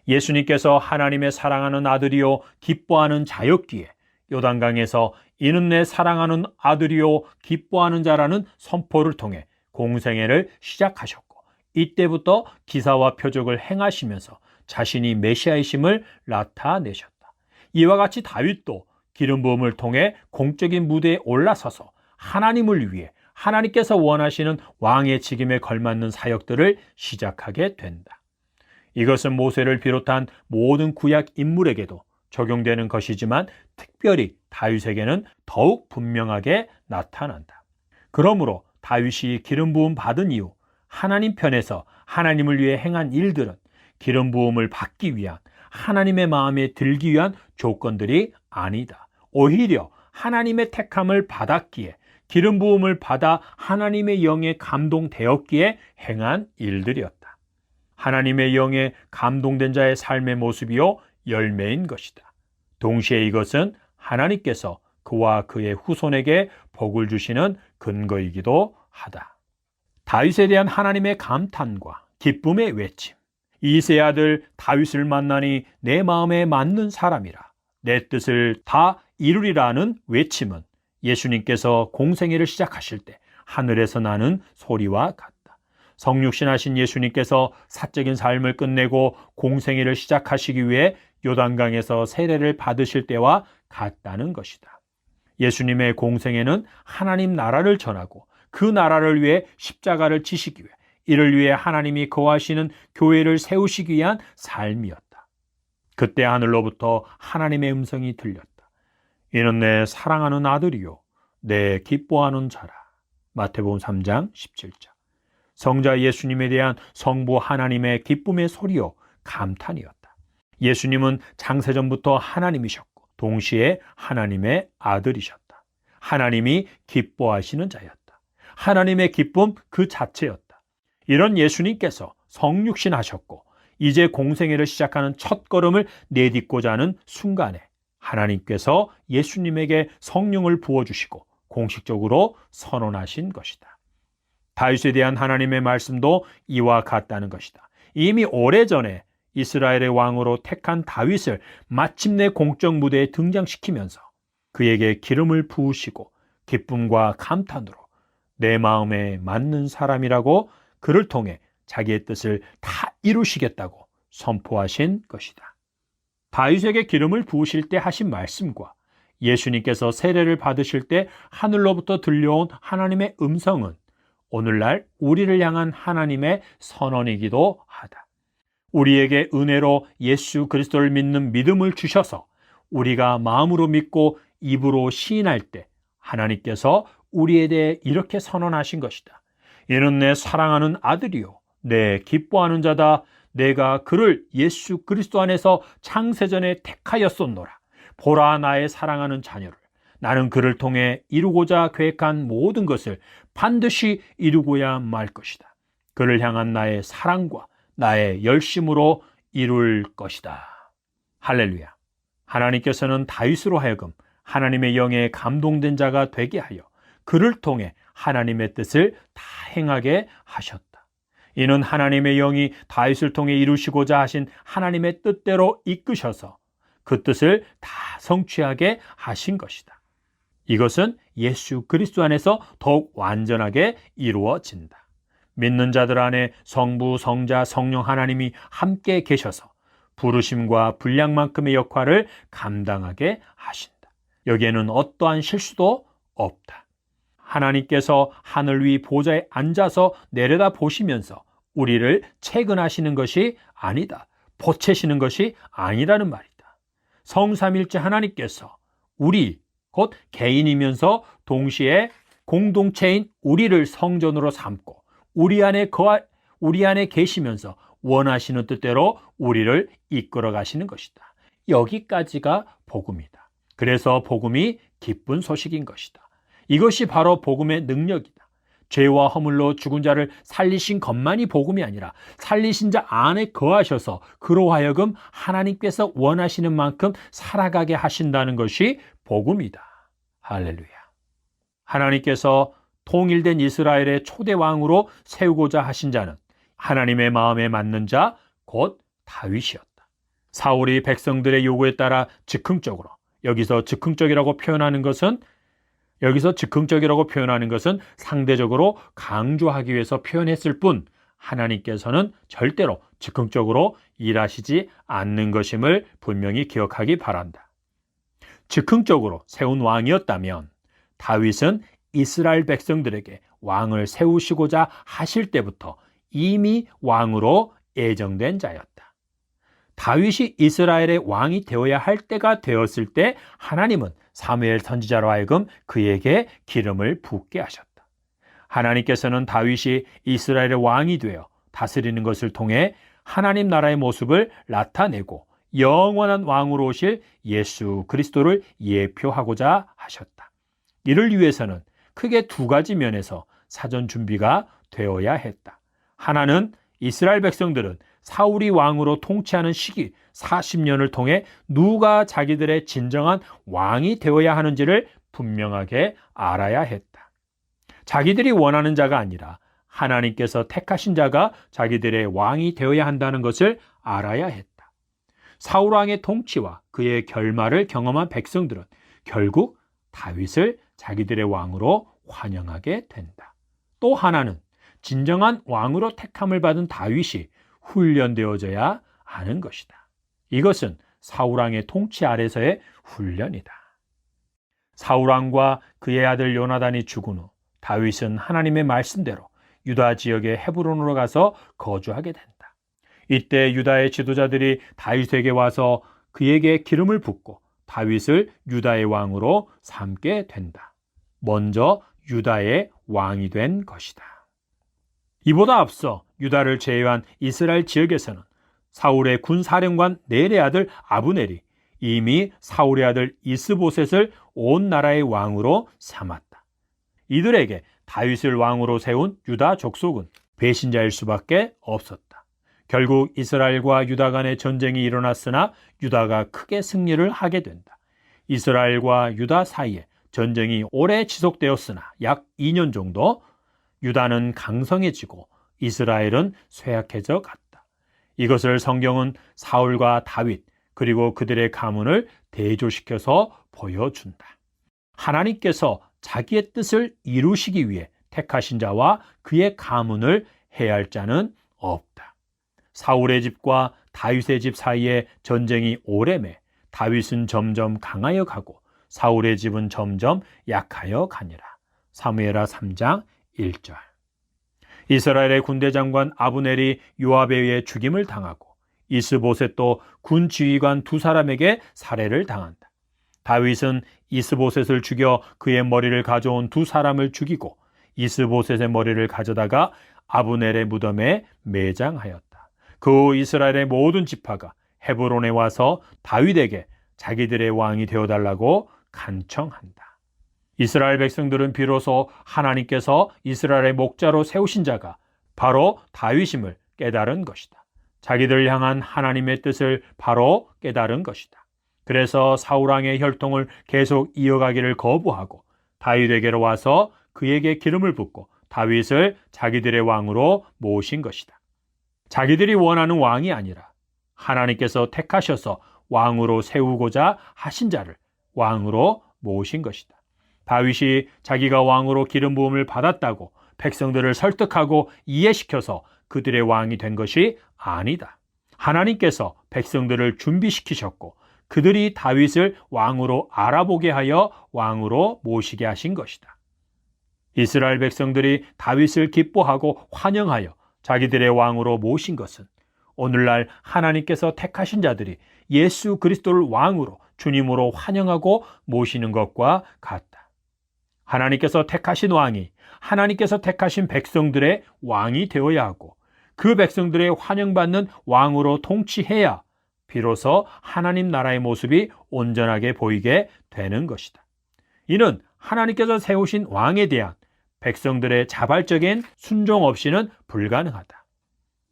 예수님께서 하나님의 사랑하는 아들이요 기뻐하는 자였기에 요단강에서 이는 내 사랑하는 아들이요 기뻐하는 자라는 선포를 통해 공생애를 시작하셨고 이때부터 기사와 표적을 행하시면서 자신이 메시아이심을 나타내셨다. 이와 같이 다윗도 기름 부음을 통해 공적인 무대에 올라서서 하나님을 위해 하나님께서 원하시는 왕의 직임에 걸맞는 사역들을 시작하게 된다. 이것은 모세를 비롯한 모든 구약 인물에게도 적용되는 것이지만 특별히 다윗에게는 더욱 분명하게 나타난다. 그러므로 다윗이 기름 부음 받은 이후 하나님 편에서 하나님을 위해 행한 일들은 기름 부음을 받기 위한 하나님의 마음에 들기 위한 조건들이 아니다. 오히려 하나님의 택함을 받았기에 기름 부음을 받아 하나님의 영에 감동되었기에 행한 일들이었다. 하나님의 영에 감동된 자의 삶의 모습이요 열매인 것이다. 동시에 이것은 하나님께서 그와 그의 후손에게 복을 주시는 근거이기도 하다. 다윗에 대한 하나님의 감탄과 기쁨의 외침. 이새의 아들 다윗을 만나니 내 마음에 맞는 사람이라 내 뜻을 다 이루리라는 외침은 예수님께서 공생애를 시작하실 때 하늘에서 나는 소리와 같다. 성육신하신 예수님께서 사적인 삶을 끝내고 공생애를 시작하시기 위해 요단강에서 세례를 받으실 때와 같다는 것이다. 예수님의 공생애는 하나님 나라를 전하고 그 나라를 위해 십자가를 지시기 위해 이를 위해 하나님이 거하시는 교회를 세우시기 위한 삶이었다. 그때 하늘로부터 하나님의 음성이 들렸다. 이는 내 사랑하는 아들이요 내 기뻐하는 자라. 마태복음 3장 17절. 성자 예수님에 대한 성부 하나님의 기쁨의 소리요 감탄이었다. 예수님은 창세전부터 하나님이셨고 동시에 하나님의 아들이셨다. 하나님이 기뻐하시는 자였다. 하나님의 기쁨 그 자체였다. 이런 예수님께서 성육신하셨고 이제 공생애를 시작하는 첫 걸음을 내딛고자 하는 순간에 하나님께서 예수님에게 성령을 부어주시고 공식적으로 선언하신 것이다. 다윗에 대한 하나님의 말씀도 이와 같다는 것이다. 이미 오래전에 이스라엘의 왕으로 택한 다윗을 마침내 공적 무대에 등장시키면서 그에게 기름을 부으시고 기쁨과 감탄으로 내 마음에 맞는 사람이라고 그를 통해 자기의 뜻을 다 이루시겠다고 선포하신 것이다. 다윗에게 기름을 부으실 때 하신 말씀과 예수님께서 세례를 받으실 때 하늘로부터 들려온 하나님의 음성은 오늘날 우리를 향한 하나님의 선언이기도 하다. 우리에게 은혜로 예수 그리스도를 믿는 믿음을 주셔서 우리가 마음으로 믿고 입으로 시인할 때 하나님께서 우리에 대해 이렇게 선언하신 것이다. 이는 내 사랑하는 아들이요 내 기뻐하는 자다. 내가 그를 예수 그리스도 안에서 창세전에 택하였었노라. 보라 나의 사랑하는 자녀를 나는 그를 통해 이루고자 계획한 모든 것을 반드시 이루고야 말 것이다. 그를 향한 나의 사랑과 나의 열심으로 이룰 것이다. 할렐루야. 하나님께서는 다윗으로 하여금 하나님의 영에 감동된 자가 되게 하여 그를 통해 하나님의 뜻을 다 행하게 하셨다. 이는 하나님의 영이 다윗을 통해 이루시고자 하신 하나님의 뜻대로 이끄셔서 그 뜻을 다 성취하게 하신 것이다. 이것은 예수 그리스도 안에서 더욱 완전하게 이루어진다. 믿는 자들 안에 성부, 성자, 성령 하나님이 함께 계셔서 부르심과 분량만큼의 역할을 감당하게 하신다. 여기에는 어떠한 실수도 없다. 하나님께서 하늘 위 보좌에 앉아서 내려다 보시면서 우리를 채근하시는 것이 아니다. 보채시는 것이 아니라는 말이다. 성삼일체 하나님께서 우리 곧 개인이면서 동시에 공동체인 우리를 성전으로 삼고 우리 안에 계시면서 원하시는 뜻대로 우리를 이끌어 가시는 것이다. 여기까지가 복음이다. 그래서 복음이 기쁜 소식인 것이다. 이것이 바로 복음의 능력이다. 죄와 허물로 죽은 자를 살리신 것만이 복음이 아니라 살리신 자 안에 거하셔서 그로 하여금 하나님께서 원하시는 만큼 살아가게 하신다는 것이 복음이다. 할렐루야. 하나님께서 통일된 이스라엘의 초대 왕으로 세우고자 하신 자는 하나님의 마음에 맞는 자 곧 다윗이었다. 사울이 백성들의 요구에 따라 즉흥적으로 여기서 즉흥적이라고 표현하는 것은 상대적으로 강조하기 위해서 표현했을 뿐 하나님께서는 절대로 즉흥적으로 일하시지 않는 것임을 분명히 기억하기 바란다. 즉흥적으로 세운 왕이었다면 다윗은 이스라엘 백성들에게 왕을 세우시고자 하실 때부터 이미 왕으로 예정된 자였다. 다윗이 이스라엘의 왕이 되어야 할 때가 되었을 때 하나님은 사무엘 선지자로 하여금 그에게 기름을 붓게 하셨다. 하나님께서는 다윗이 이스라엘의 왕이 되어 다스리는 것을 통해 하나님 나라의 모습을 나타내고 영원한 왕으로 오실 예수 그리스도를 예표하고자 하셨다. 이를 위해서는 크게 두 가지 면에서 사전 준비가 되어야 했다. 하나는 이스라엘 백성들은 사울이 왕으로 통치하는 시기 40년을 통해 누가 자기들의 진정한 왕이 되어야 하는지를 분명하게 알아야 했다. 자기들이 원하는 자가 아니라 하나님께서 택하신 자가 자기들의 왕이 되어야 한다는 것을 알아야 했다. 사울 왕의 통치와 그의 결말을 경험한 백성들은 결국 다윗을 자기들의 왕으로 환영하게 된다. 또 하나는 진정한 왕으로 택함을 받은 다윗이 훈련되어져야 하는 것이다. 이것은 사울왕의 통치 아래서의 훈련이다. 사울왕과 그의 아들 요나단이 죽은 후 다윗은 하나님의 말씀대로 유다 지역의 헤브론으로 가서 거주하게 된다. 이때 유다의 지도자들이 다윗에게 와서 그에게 기름을 붓고 다윗을 유다의 왕으로 삼게 된다. 먼저 유다의 왕이 된 것이다. 이보다 앞서 유다를 제외한 이스라엘 지역에서는 사울의 군사령관 넬의 아들 아브넬이 이미 사울의 아들 이스보셋을 온 나라의 왕으로 삼았다. 이들에게 다윗을 왕으로 세운 유다 족속은 배신자일 수밖에 없었다. 결국 이스라엘과 유다 간의 전쟁이 일어났으나 유다가 크게 승리를 하게 된다. 이스라엘과 유다 사이에 전쟁이 오래 지속되었으나 약 2년 정도 유다는 강성해지고 이스라엘은 쇠약해져 갔다. 이것을 성경은 사울과 다윗 그리고 그들의 가문을 대조시켜서 보여준다. 하나님께서 자기의 뜻을 이루시기 위해 택하신 자와 그의 가문을 해할 자는 없다. 사울의 집과 다윗의 집 사이에 전쟁이 오래매 다윗은 점점 강하여 가고 사울의 집은 점점 약하여 가니라. 사무엘하 3장 1절. 이스라엘의 군대 장관 아브넬이 요압에 의해 죽임을 당하고 이스보셋도 군 지휘관 두 사람에게 살해를 당한다. 다윗은 이스보셋을 죽여 그의 머리를 가져온 두 사람을 죽이고 이스보셋의 머리를 가져다가 아브넬의 무덤에 매장하였다. 그 후 이스라엘의 모든 지파가 헤브론에 와서 다윗에게 자기들의 왕이 되어달라고 간청한다. 이스라엘 백성들은 비로소 하나님께서 이스라엘의 목자로 세우신 자가 바로 다윗임을 깨달은 것이다. 자기들 향한 하나님의 뜻을 바로 깨달은 것이다. 그래서 사울왕의 혈통을 계속 이어가기를 거부하고 다윗에게로 와서 그에게 기름을 붓고 다윗을 자기들의 왕으로 모신 것이다. 자기들이 원하는 왕이 아니라 하나님께서 택하셔서 왕으로 세우고자 하신 자를 왕으로 모신 것이다. 다윗이 자기가 왕으로 기름 부음을 받았다고 백성들을 설득하고 이해시켜서 그들의 왕이 된 것이 아니다. 하나님께서 백성들을 준비시키셨고 그들이 다윗을 왕으로 알아보게 하여 왕으로 모시게 하신 것이다. 이스라엘 백성들이 다윗을 기뻐하고 환영하여 자기들의 왕으로 모신 것은 오늘날 하나님께서 택하신 자들이 예수 그리스도를 왕으로 주님으로 환영하고 모시는 것과 같다. 하나님께서 택하신 왕이 하나님께서 택하신 백성들의 왕이 되어야 하고 그 백성들의 환영받는 왕으로 통치해야 비로소 하나님 나라의 모습이 온전하게 보이게 되는 것이다. 이는 하나님께서 세우신 왕에 대한 백성들의 자발적인 순종 없이는 불가능하다.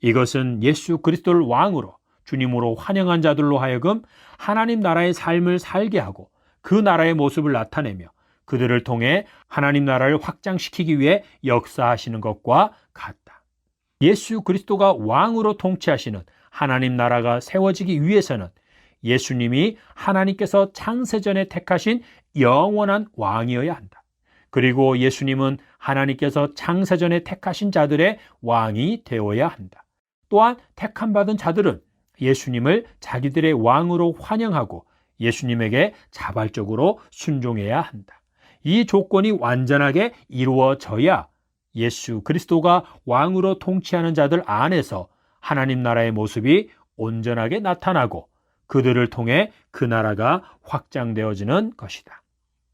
이것은 예수 그리스도를 왕으로 주님으로 환영한 자들로 하여금 하나님 나라의 삶을 살게 하고 그 나라의 모습을 나타내며 그들을 통해 하나님 나라를 확장시키기 위해 역사하시는 것과 같다. 예수 그리스도가 왕으로 통치하시는 하나님 나라가 세워지기 위해서는 예수님이 하나님께서 창세전에 택하신 영원한 왕이어야 한다. 그리고 예수님은 하나님께서 창세전에 택하신 자들의 왕이 되어야 한다. 또한 택함받은 자들은 예수님을 자기들의 왕으로 환영하고 예수님에게 자발적으로 순종해야 한다. 이 조건이 완전하게 이루어져야 예수 그리스도가 왕으로 통치하는 자들 안에서 하나님 나라의 모습이 온전하게 나타나고 그들을 통해 그 나라가 확장되어지는 것이다.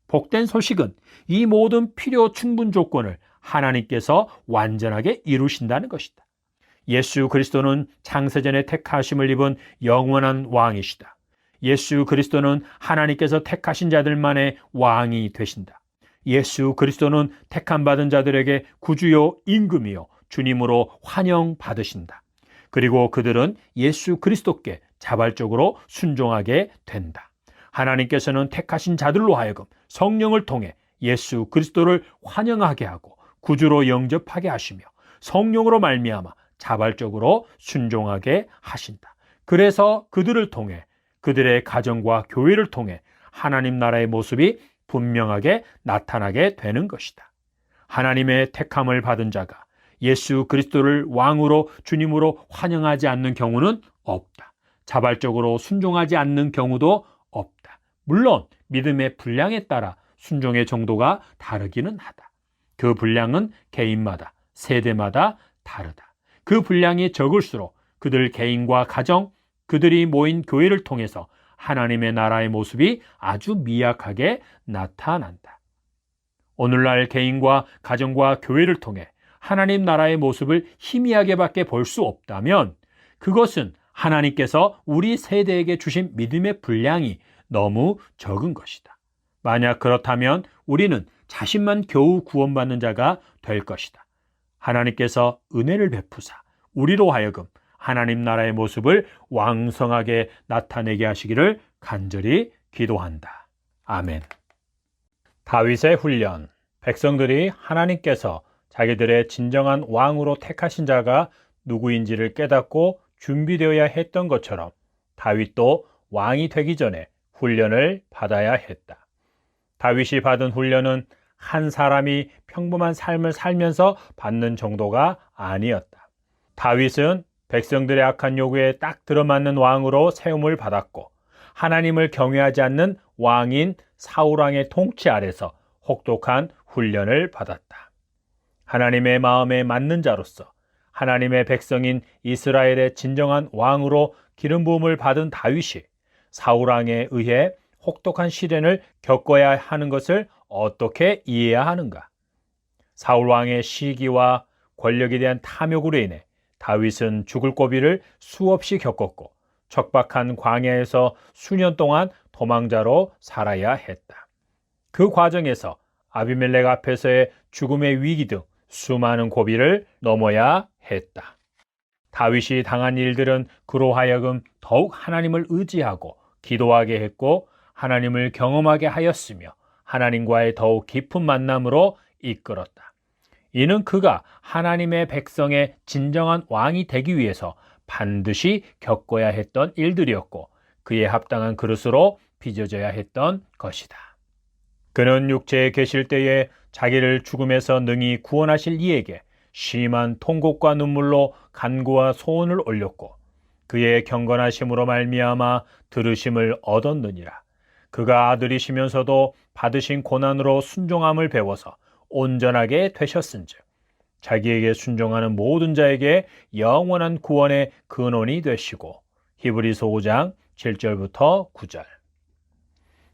복된 소식은 이 모든 필요 충분 조건을 하나님께서 완전하게 이루신다는 것이다. 예수 그리스도는 창세전에 택하심을 입은 영원한 왕이시다. 예수 그리스도는 하나님께서 택하신 자들만의 왕이 되신다. 예수 그리스도는 택함받은 자들에게 구주요 임금이요 주님으로 환영받으신다. 그리고 그들은 예수 그리스도께 자발적으로 순종하게 된다. 하나님께서는 택하신 자들로 하여금 성령을 통해 예수 그리스도를 환영하게 하고 구주로 영접하게 하시며 성령으로 말미암아 자발적으로 순종하게 하신다. 그래서 그들을 통해 그들의 가정과 교회를 통해 하나님 나라의 모습이 분명하게 나타나게 되는 것이다. 하나님의 택함을 받은 자가 예수 그리스도를 왕으로 주님으로 환영하지 않는 경우는 없다. 자발적으로 순종하지 않는 경우도 없다. 물론 믿음의 분량에 따라 순종의 정도가 다르기는 하다. 그 분량은 개인마다, 세대마다 다르다. 그 분량이 적을수록 그들 개인과 가정, 그들이 모인 교회를 통해서 하나님의 나라의 모습이 아주 미약하게 나타난다. 오늘날 개인과 가정과 교회를 통해 하나님 나라의 모습을 희미하게 밖에 볼 수 없다면 그것은 하나님께서 우리 세대에게 주신 믿음의 분량이 너무 적은 것이다. 만약 그렇다면 우리는 자신만 겨우 구원받는 자가 될 것이다. 하나님께서 은혜를 베푸사 우리로 하여금 하나님 나라의 모습을 왕성하게 나타내게 하시기를 간절히 기도한다. 아멘. 다윗의 훈련. 백성들이 하나님께서 자기들의 진정한 왕으로 택하신 자가 누구인지를 깨닫고 준비되어야 했던 것처럼 다윗도 왕이 되기 전에 훈련을 받아야 했다. 다윗이 받은 훈련은 한 사람이 평범한 삶을 살면서 받는 정도가 아니었다. 다윗은 백성들의 악한 요구에 딱 들어맞는 왕으로 세움을 받았고 하나님을 경외하지 않는 왕인 사울왕의 통치 아래서 혹독한 훈련을 받았다. 하나님의 마음에 맞는 자로서 하나님의 백성인 이스라엘의 진정한 왕으로 기름 부음을 받은 다윗이 사울왕에 의해 혹독한 시련을 겪어야 하는 것을 어떻게 이해해야 하는가? 사울왕의 시기와 권력에 대한 탐욕으로 인해 다윗은 죽을 고비를 수없이 겪었고 척박한 광야에서 수년 동안 도망자로 살아야 했다. 그 과정에서 아비멜렉 앞에서의 죽음의 위기 등 수많은 고비를 넘어야 했다. 다윗이 당한 일들은 그로 하여금 더욱 하나님을 의지하고 기도하게 했고 하나님을 경험하게 하였으며 하나님과의 더욱 깊은 만남으로 이끌었다. 이는 그가 하나님의 백성의 진정한 왕이 되기 위해서 반드시 겪어야 했던 일들이었고 그에 합당한 그릇으로 빚어져야 했던 것이다. 그는 육체에 계실 때에 자기를 죽음에서 능히 구원하실 이에게 심한 통곡과 눈물로 간구와 소원을 올렸고 그의 경건하심으로 말미암아 들으심을 얻었느니라. 그가 아들이시면서도 받으신 고난으로 순종함을 배워서 온전하게 되셨은즉 자기에게 순종하는 모든 자에게 영원한 구원의 근원이 되시고. 히브리서 5장 7절부터 9절.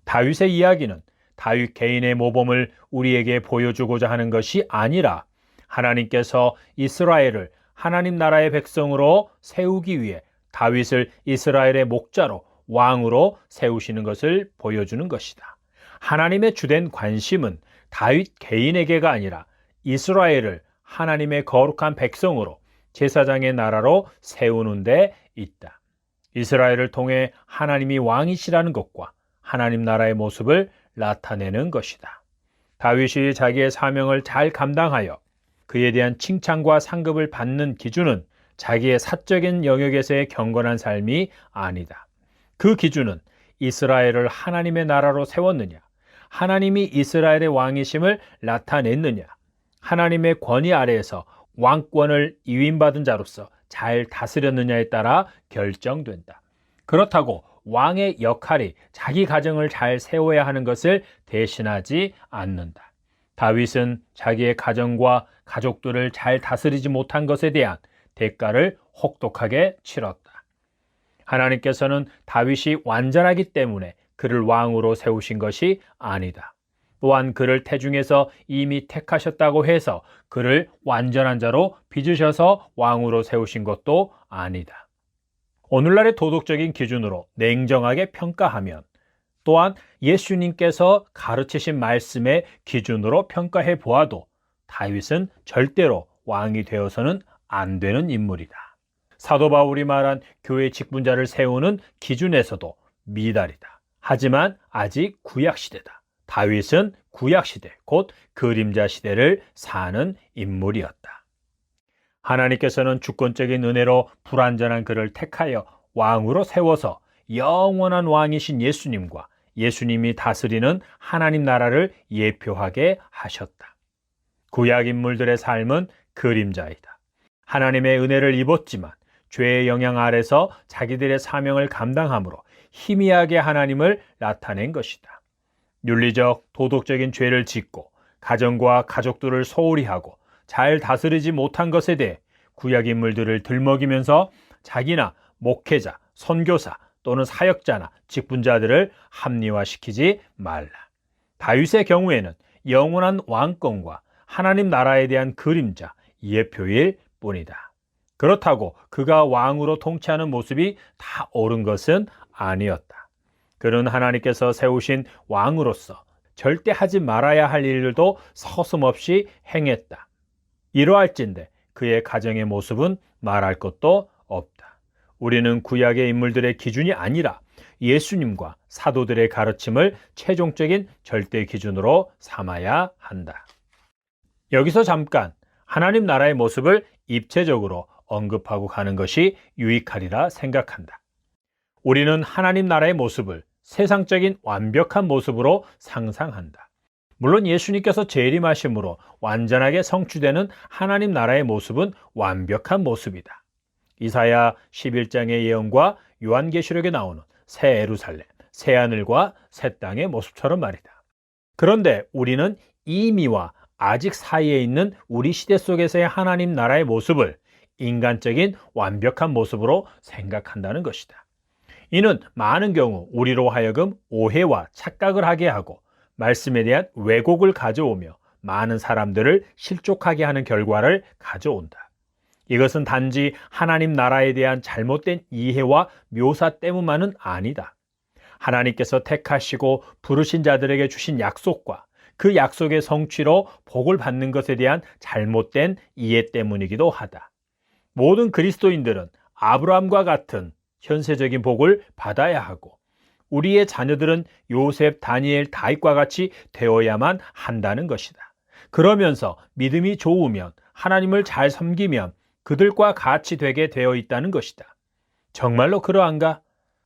다윗의 이야기는 다윗 개인의 모범을 우리에게 보여주고자 하는 것이 아니라 하나님께서 이스라엘을 하나님 나라의 백성으로 세우기 위해 다윗을 이스라엘의 목자로 왕으로 세우시는 것을 보여주는 것이다. 하나님의 주된 관심은 다윗 개인에게가 아니라 이스라엘을 하나님의 거룩한 백성으로 제사장의 나라로 세우는 데 있다. 이스라엘을 통해 하나님이 왕이시라는 것과 하나님 나라의 모습을 나타내는 것이다. 다윗이 자기의 사명을 잘 감당하여 그에 대한 칭찬과 상급을 받는 기준은 자기의 사적인 영역에서의 경건한 삶이 아니다. 그 기준은 이스라엘을 하나님의 나라로 세웠느냐, 하나님이 이스라엘의 왕이심을 나타냈느냐, 하나님의 권위 아래에서 왕권을 위임받은 자로서 잘 다스렸느냐에 따라 결정된다. 그렇다고 왕의 역할이 자기 가정을 잘 세워야 하는 것을 대신하지 않는다. 다윗은 자기의 가정과 가족들을 잘 다스리지 못한 것에 대한 대가를 혹독하게 치렀다. 하나님께서는 다윗이 완전하기 때문에 그를 왕으로 세우신 것이 아니다. 또한 그를 태중에서 이미 택하셨다고 해서 그를 완전한 자로 빚으셔서 왕으로 세우신 것도 아니다. 오늘날의 도덕적인 기준으로 냉정하게 평가하면 또한 예수님께서 가르치신 말씀의 기준으로 평가해 보아도 다윗은 절대로 왕이 되어서는 안 되는 인물이다. 사도 바울이 말한 교회 직분자를 세우는 기준에서도 미달이다. 하지만 아직 구약시대다. 다윗은 구약시대, 곧 그림자 시대를 사는 인물이었다. 하나님께서는 주권적인 은혜로 불완전한 그를 택하여 왕으로 세워서 영원한 왕이신 예수님과 예수님이 다스리는 하나님 나라를 예표하게 하셨다. 구약 인물들의 삶은 그림자이다. 하나님의 은혜를 입었지만 죄의 영향 아래서 자기들의 사명을 감당함으로 희미하게 하나님을 나타낸 것이다. 윤리적, 도덕적인 죄를 짓고 가정과 가족들을 소홀히 하고 잘 다스리지 못한 것에 대해 구약 인물들을 들먹이면서 자기나 목회자, 선교사 또는 사역자나 직분자들을 합리화시키지 말라. 다윗의 경우에는 영원한 왕권과 하나님 나라에 대한 그림자, 예표일 뿐이다. 그렇다고 그가 왕으로 통치하는 모습이 다 옳은 것은 아니었다. 그는 하나님께서 세우신 왕으로서 절대 하지 말아야 할 일들도 서슴없이 행했다. 이러할진대 그의 가정의 모습은 말할 것도 없다. 우리는 구약의 인물들의 기준이 아니라 예수님과 사도들의 가르침을 최종적인 절대 기준으로 삼아야 한다. 여기서 잠깐 하나님 나라의 모습을 입체적으로 언급하고 가는 것이 유익하리라 생각한다. 우리는 하나님 나라의 모습을 세상적인 완벽한 모습으로 상상한다. 물론 예수님께서 재림하심으로 완전하게 성취되는 하나님 나라의 모습은 완벽한 모습이다. 이사야 11장의 예언과 요한계시록에 나오는 새 예루살렘, 새하늘과 새 땅의 모습처럼 말이다. 그런데 우리는 이미와 아직 사이에 있는 우리 시대 속에서의 하나님 나라의 모습을 인간적인 완벽한 모습으로 생각한다는 것이다. 이는 많은 경우 우리로 하여금 오해와 착각을 하게 하고 말씀에 대한 왜곡을 가져오며 많은 사람들을 실족하게 하는 결과를 가져온다. 이것은 단지 하나님 나라에 대한 잘못된 이해와 묘사 때문만은 아니다. 하나님께서 택하시고 부르신 자들에게 주신 약속과 그 약속의 성취로 복을 받는 것에 대한 잘못된 이해 때문이기도 하다. 모든 그리스도인들은 아브라함과 같은 현세적인 복을 받아야 하고 우리의 자녀들은 요셉, 다니엘, 다윗과 같이 되어야만 한다는 것이다. 그러면서 믿음이 좋으면 하나님을 잘 섬기면 그들과 같이 되게 되어 있다는 것이다. 정말로 그러한가?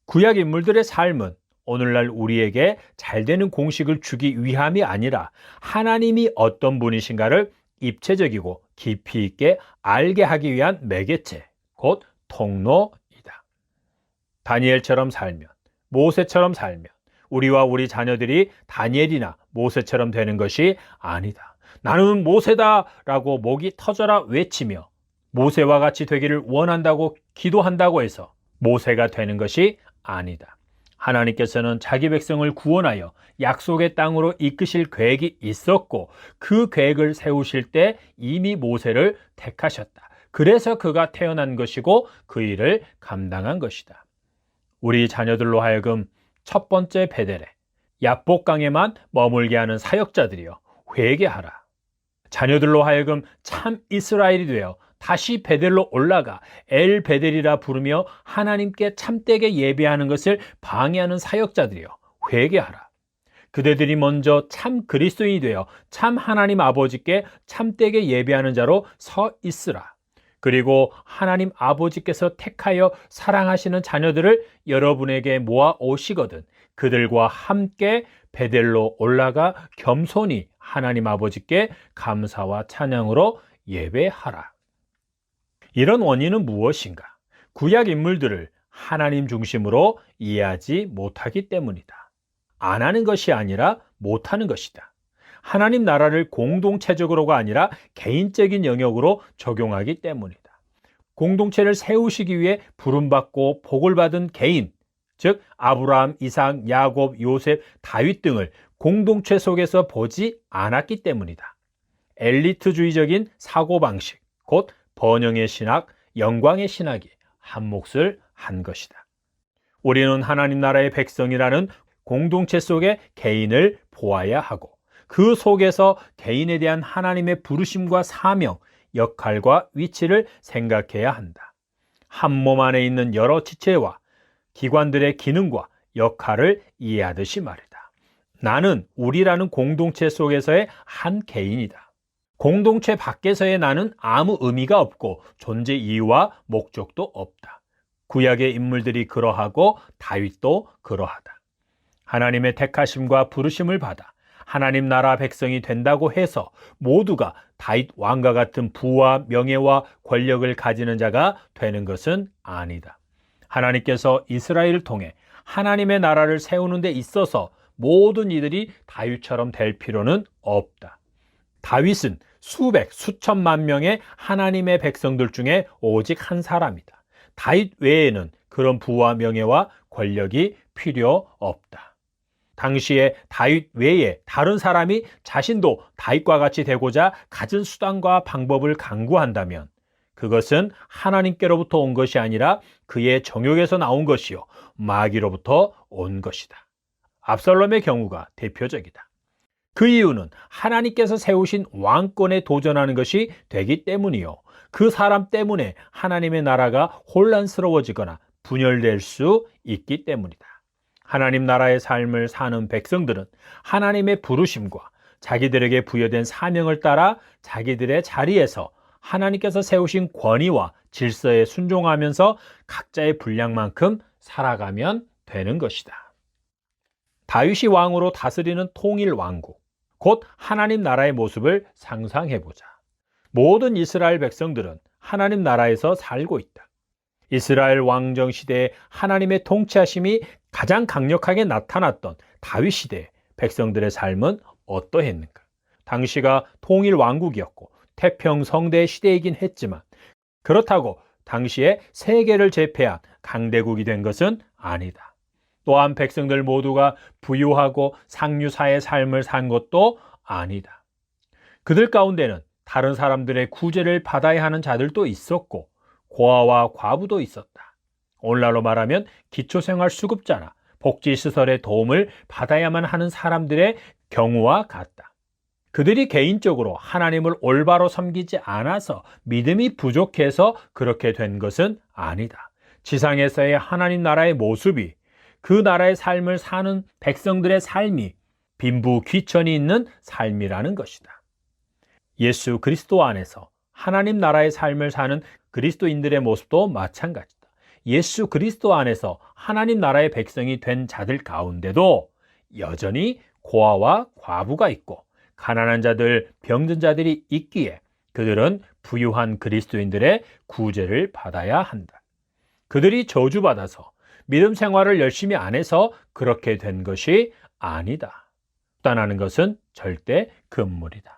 구약 인물들의 삶은 오늘날 우리에게 잘되는 공식을 주기 위함이 아니라 하나님이 어떤 분이신가를 입체적이고 깊이 있게 알게 하기 위한 매개체, 곧 통로이다. 다니엘처럼 살면, 모세처럼 살면 우리와 우리 자녀들이 다니엘이나 모세처럼 되는 것이 아니다. 나는 모세다라고 목이 터져라 외치며 모세와 같이 되기를 원한다고 기도한다고 해서 모세가 되는 것이 아니다. 하나님께서는 자기 백성을 구원하여 약속의 땅으로 이끄실 계획이 있었고 그 계획을 세우실 때 이미 모세를 택하셨다. 그래서 그가 태어난 것이고 그 일을 감당한 것이다. 우리 자녀들로 하여금 첫 번째 베델에 야복강에만 머물게 하는 사역자들이여 회개하라. 자녀들로 하여금 참 이스라엘이 되어 다시 베델로 올라가 엘 베델이라 부르며 하나님께 참되게 예배하는 것을 방해하는 사역자들이여 회개하라. 그대들이 먼저 참 그리스도인이 되어 참 하나님 아버지께 참되게 예배하는 자로 서 있으라. 그리고 하나님 아버지께서 택하여 사랑하시는 자녀들을 여러분에게 모아 오시거든 그들과 함께 베델로 올라가 겸손히 하나님 아버지께 감사와 찬양으로 예배하라. 이런 원인은 무엇인가? 구약 인물들을 하나님 중심으로 이해하지 못하기 때문이다. 안 하는 것이 아니라 못하는 것이다. 하나님 나라를 공동체적으로가 아니라 개인적인 영역으로 적용하기 때문이다. 공동체를 세우시기 위해 부름받고 복을 받은 개인, 즉 아브라함, 이삭, 야곱, 요셉, 다윗 등을 공동체 속에서 보지 않았기 때문이다. 엘리트주의적인 사고방식, 곧 번영의 신학, 영광의 신학이 한 몫을 한 것이다. 우리는 하나님 나라의 백성이라는 공동체 속의 개인을 보아야 하고 그 속에서 개인에 대한 하나님의 부르심과 사명, 역할과 위치를 생각해야 한다. 한 몸 안에 있는 여러 지체와 기관들의 기능과 역할을 이해하듯이 말이다. 나는 우리라는 공동체 속에서의 한 개인이다. 공동체 밖에서의 나는 아무 의미가 없고 존재 이유와 목적도 없다. 구약의 인물들이 그러하고 다윗도 그러하다. 하나님의 택하심과 부르심을 받아 하나님 나라 백성이 된다고 해서 모두가 다윗 왕과 같은 부와 명예와 권력을 가지는 자가 되는 것은 아니다. 하나님께서 이스라엘을 통해 하나님의 나라를 세우는 데 있어서 모든 이들이 다윗처럼 될 필요는 없다. 다윗은 수백, 수천만 명의 하나님의 백성들 중에 오직 한 사람이다. 다윗 외에는 그런 부와 명예와 권력이 필요 없다. 당시에 다윗 외에 다른 사람이 자신도 다윗과 같이 되고자 갖은 수단과 방법을 강구한다면 그것은 하나님께로부터 온 것이 아니라 그의 정욕에서 나온 것이요 마귀로부터 온 것이다. 압살롬의 경우가 대표적이다. 그 이유는 하나님께서 세우신 왕권에 도전하는 것이 되기 때문이요. 그 사람 때문에 하나님의 나라가 혼란스러워지거나 분열될 수 있기 때문이다. 하나님 나라의 삶을 사는 백성들은 하나님의 부르심과 자기들에게 부여된 사명을 따라 자기들의 자리에서 하나님께서 세우신 권위와 질서에 순종하면서 각자의 분량만큼 살아가면 되는 것이다. 다윗이 왕으로 다스리는 통일 왕국, 곧 하나님 나라의 모습을 상상해보자. 모든 이스라엘 백성들은 하나님 나라에서 살고 있다. 이스라엘 왕정 시대에 하나님의 통치하심이 가장 강력하게 나타났던 다윗 시대의 백성들의 삶은 어떠했는가? 당시가 통일 왕국이었고 태평성대의 시대이긴 했지만 그렇다고 당시에 세계를 제패한 강대국이 된 것은 아니다. 또한 백성들 모두가 부유하고 상류사의 삶을 산 것도 아니다. 그들 가운데는 다른 사람들의 구제를 받아야 하는 자들도 있었고 고아와 과부도 있었다. 오늘날로 말하면 기초생활수급자나 복지시설의 도움을 받아야만 하는 사람들의 경우와 같다. 그들이 개인적으로 하나님을 올바로 섬기지 않아서 믿음이 부족해서 그렇게 된 것은 아니다. 지상에서의 하나님 나라의 모습이 그 나라의 삶을 사는 백성들의 삶이 빈부귀천이 있는 삶이라는 것이다. 예수 그리스도 안에서 하나님 나라의 삶을 사는 그리스도인들의 모습도 마찬가지다. 예수 그리스도 안에서 하나님 나라의 백성이 된 자들 가운데도 여전히 고아와 과부가 있고 가난한 자들, 병든 자들이 있기에 그들은 부유한 그리스도인들의 구제를 받아야 한다. 그들이 저주받아서 믿음 생활을 열심히 안 해서 그렇게 된 것이 아니다. 수단하는 것은 절대 금물이다.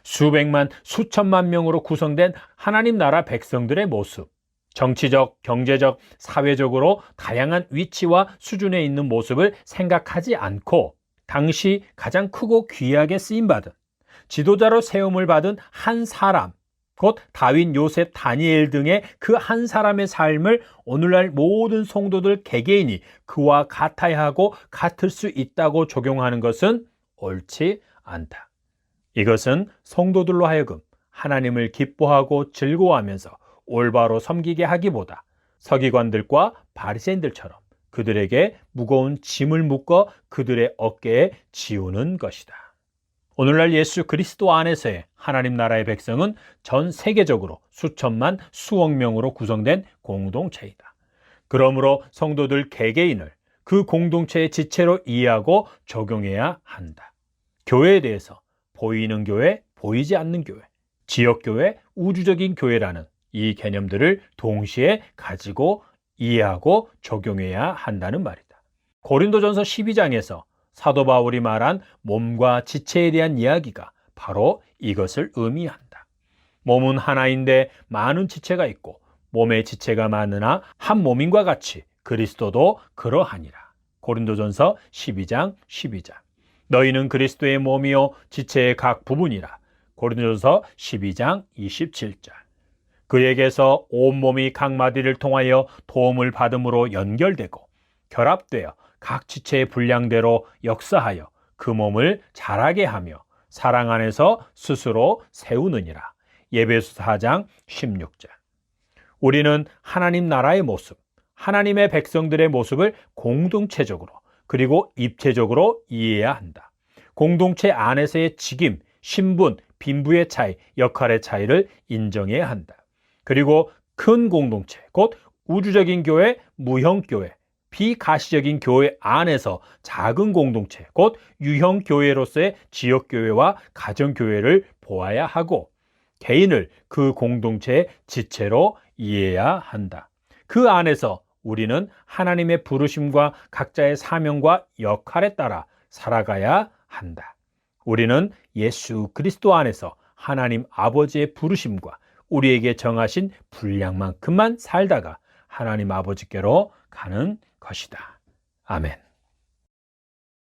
수백만, 수천만 명으로 구성된 하나님 나라 백성들의 모습, 정치적, 경제적, 사회적으로 다양한 위치와 수준에 있는 모습을 생각하지 않고 당시 가장 크고 귀하게 쓰임받은 지도자로 세움을 받은 한 사람, 곧 다윗, 요셉, 다니엘 등의 그 한 사람의 삶을 오늘날 모든 성도들 개개인이 그와 같아야 하고 같을 수 있다고 적용하는 것은 옳지 않다. 이것은 성도들로 하여금 하나님을 기뻐하고 즐거워하면서 올바로 섬기게 하기보다 서기관들과 바리새인들처럼 그들에게 무거운 짐을 묶어 그들의 어깨에 지우는 것이다. 오늘날 예수 그리스도 안에서의 하나님 나라의 백성은 전 세계적으로 수천만, 수억 명으로 구성된 공동체이다. 그러므로 성도들 개개인을 그 공동체의 지체로 이해하고 적용해야 한다. 교회에 대해서 보이는 교회, 보이지 않는 교회, 지역교회, 우주적인 교회라는 이 개념들을 동시에 가지고 이해하고 적용해야 한다는 말이다. 고린도전서 12장에서 사도 바울이 말한 몸과 지체에 대한 이야기가 바로 이것을 의미한다. 몸은 하나인데 많은 지체가 있고 몸의 지체가 많으나 한 몸인과 같이 그리스도도 그러하니라. 고린도전서 12장 12절. 너희는 그리스도의 몸이요 지체의 각 부분이라. 고린도전서 12장 27절. 그에게서 온몸이 각 마디를 통하여 도움을 받음으로 연결되고 결합되어 각 지체의 분량대로 역사하여 그 몸을 자라게 하며 사랑 안에서 스스로 세우느니라. 에베소 4장 16절. 우리는 하나님 나라의 모습, 하나님의 백성들의 모습을 공동체적으로 그리고 입체적으로 이해해야 한다. 공동체 안에서의 직임, 신분, 빈부의 차이, 역할의 차이를 인정해야 한다. 그리고 큰 공동체, 곧 우주적인 교회, 무형교회, 비가시적인 교회 안에서 작은 공동체, 곧 유형교회로서의 지역교회와 가정교회를 보아야 하고 개인을 그 공동체의 지체로 이해해야 한다. 그 안에서 우리는 하나님의 부르심과 각자의 사명과 역할에 따라 살아가야 한다. 우리는 예수 그리스도 안에서 하나님 아버지의 부르심과 우리에게 정하신 분량만큼만 살다가 하나님 아버지께로 가는 것이다. 아멘.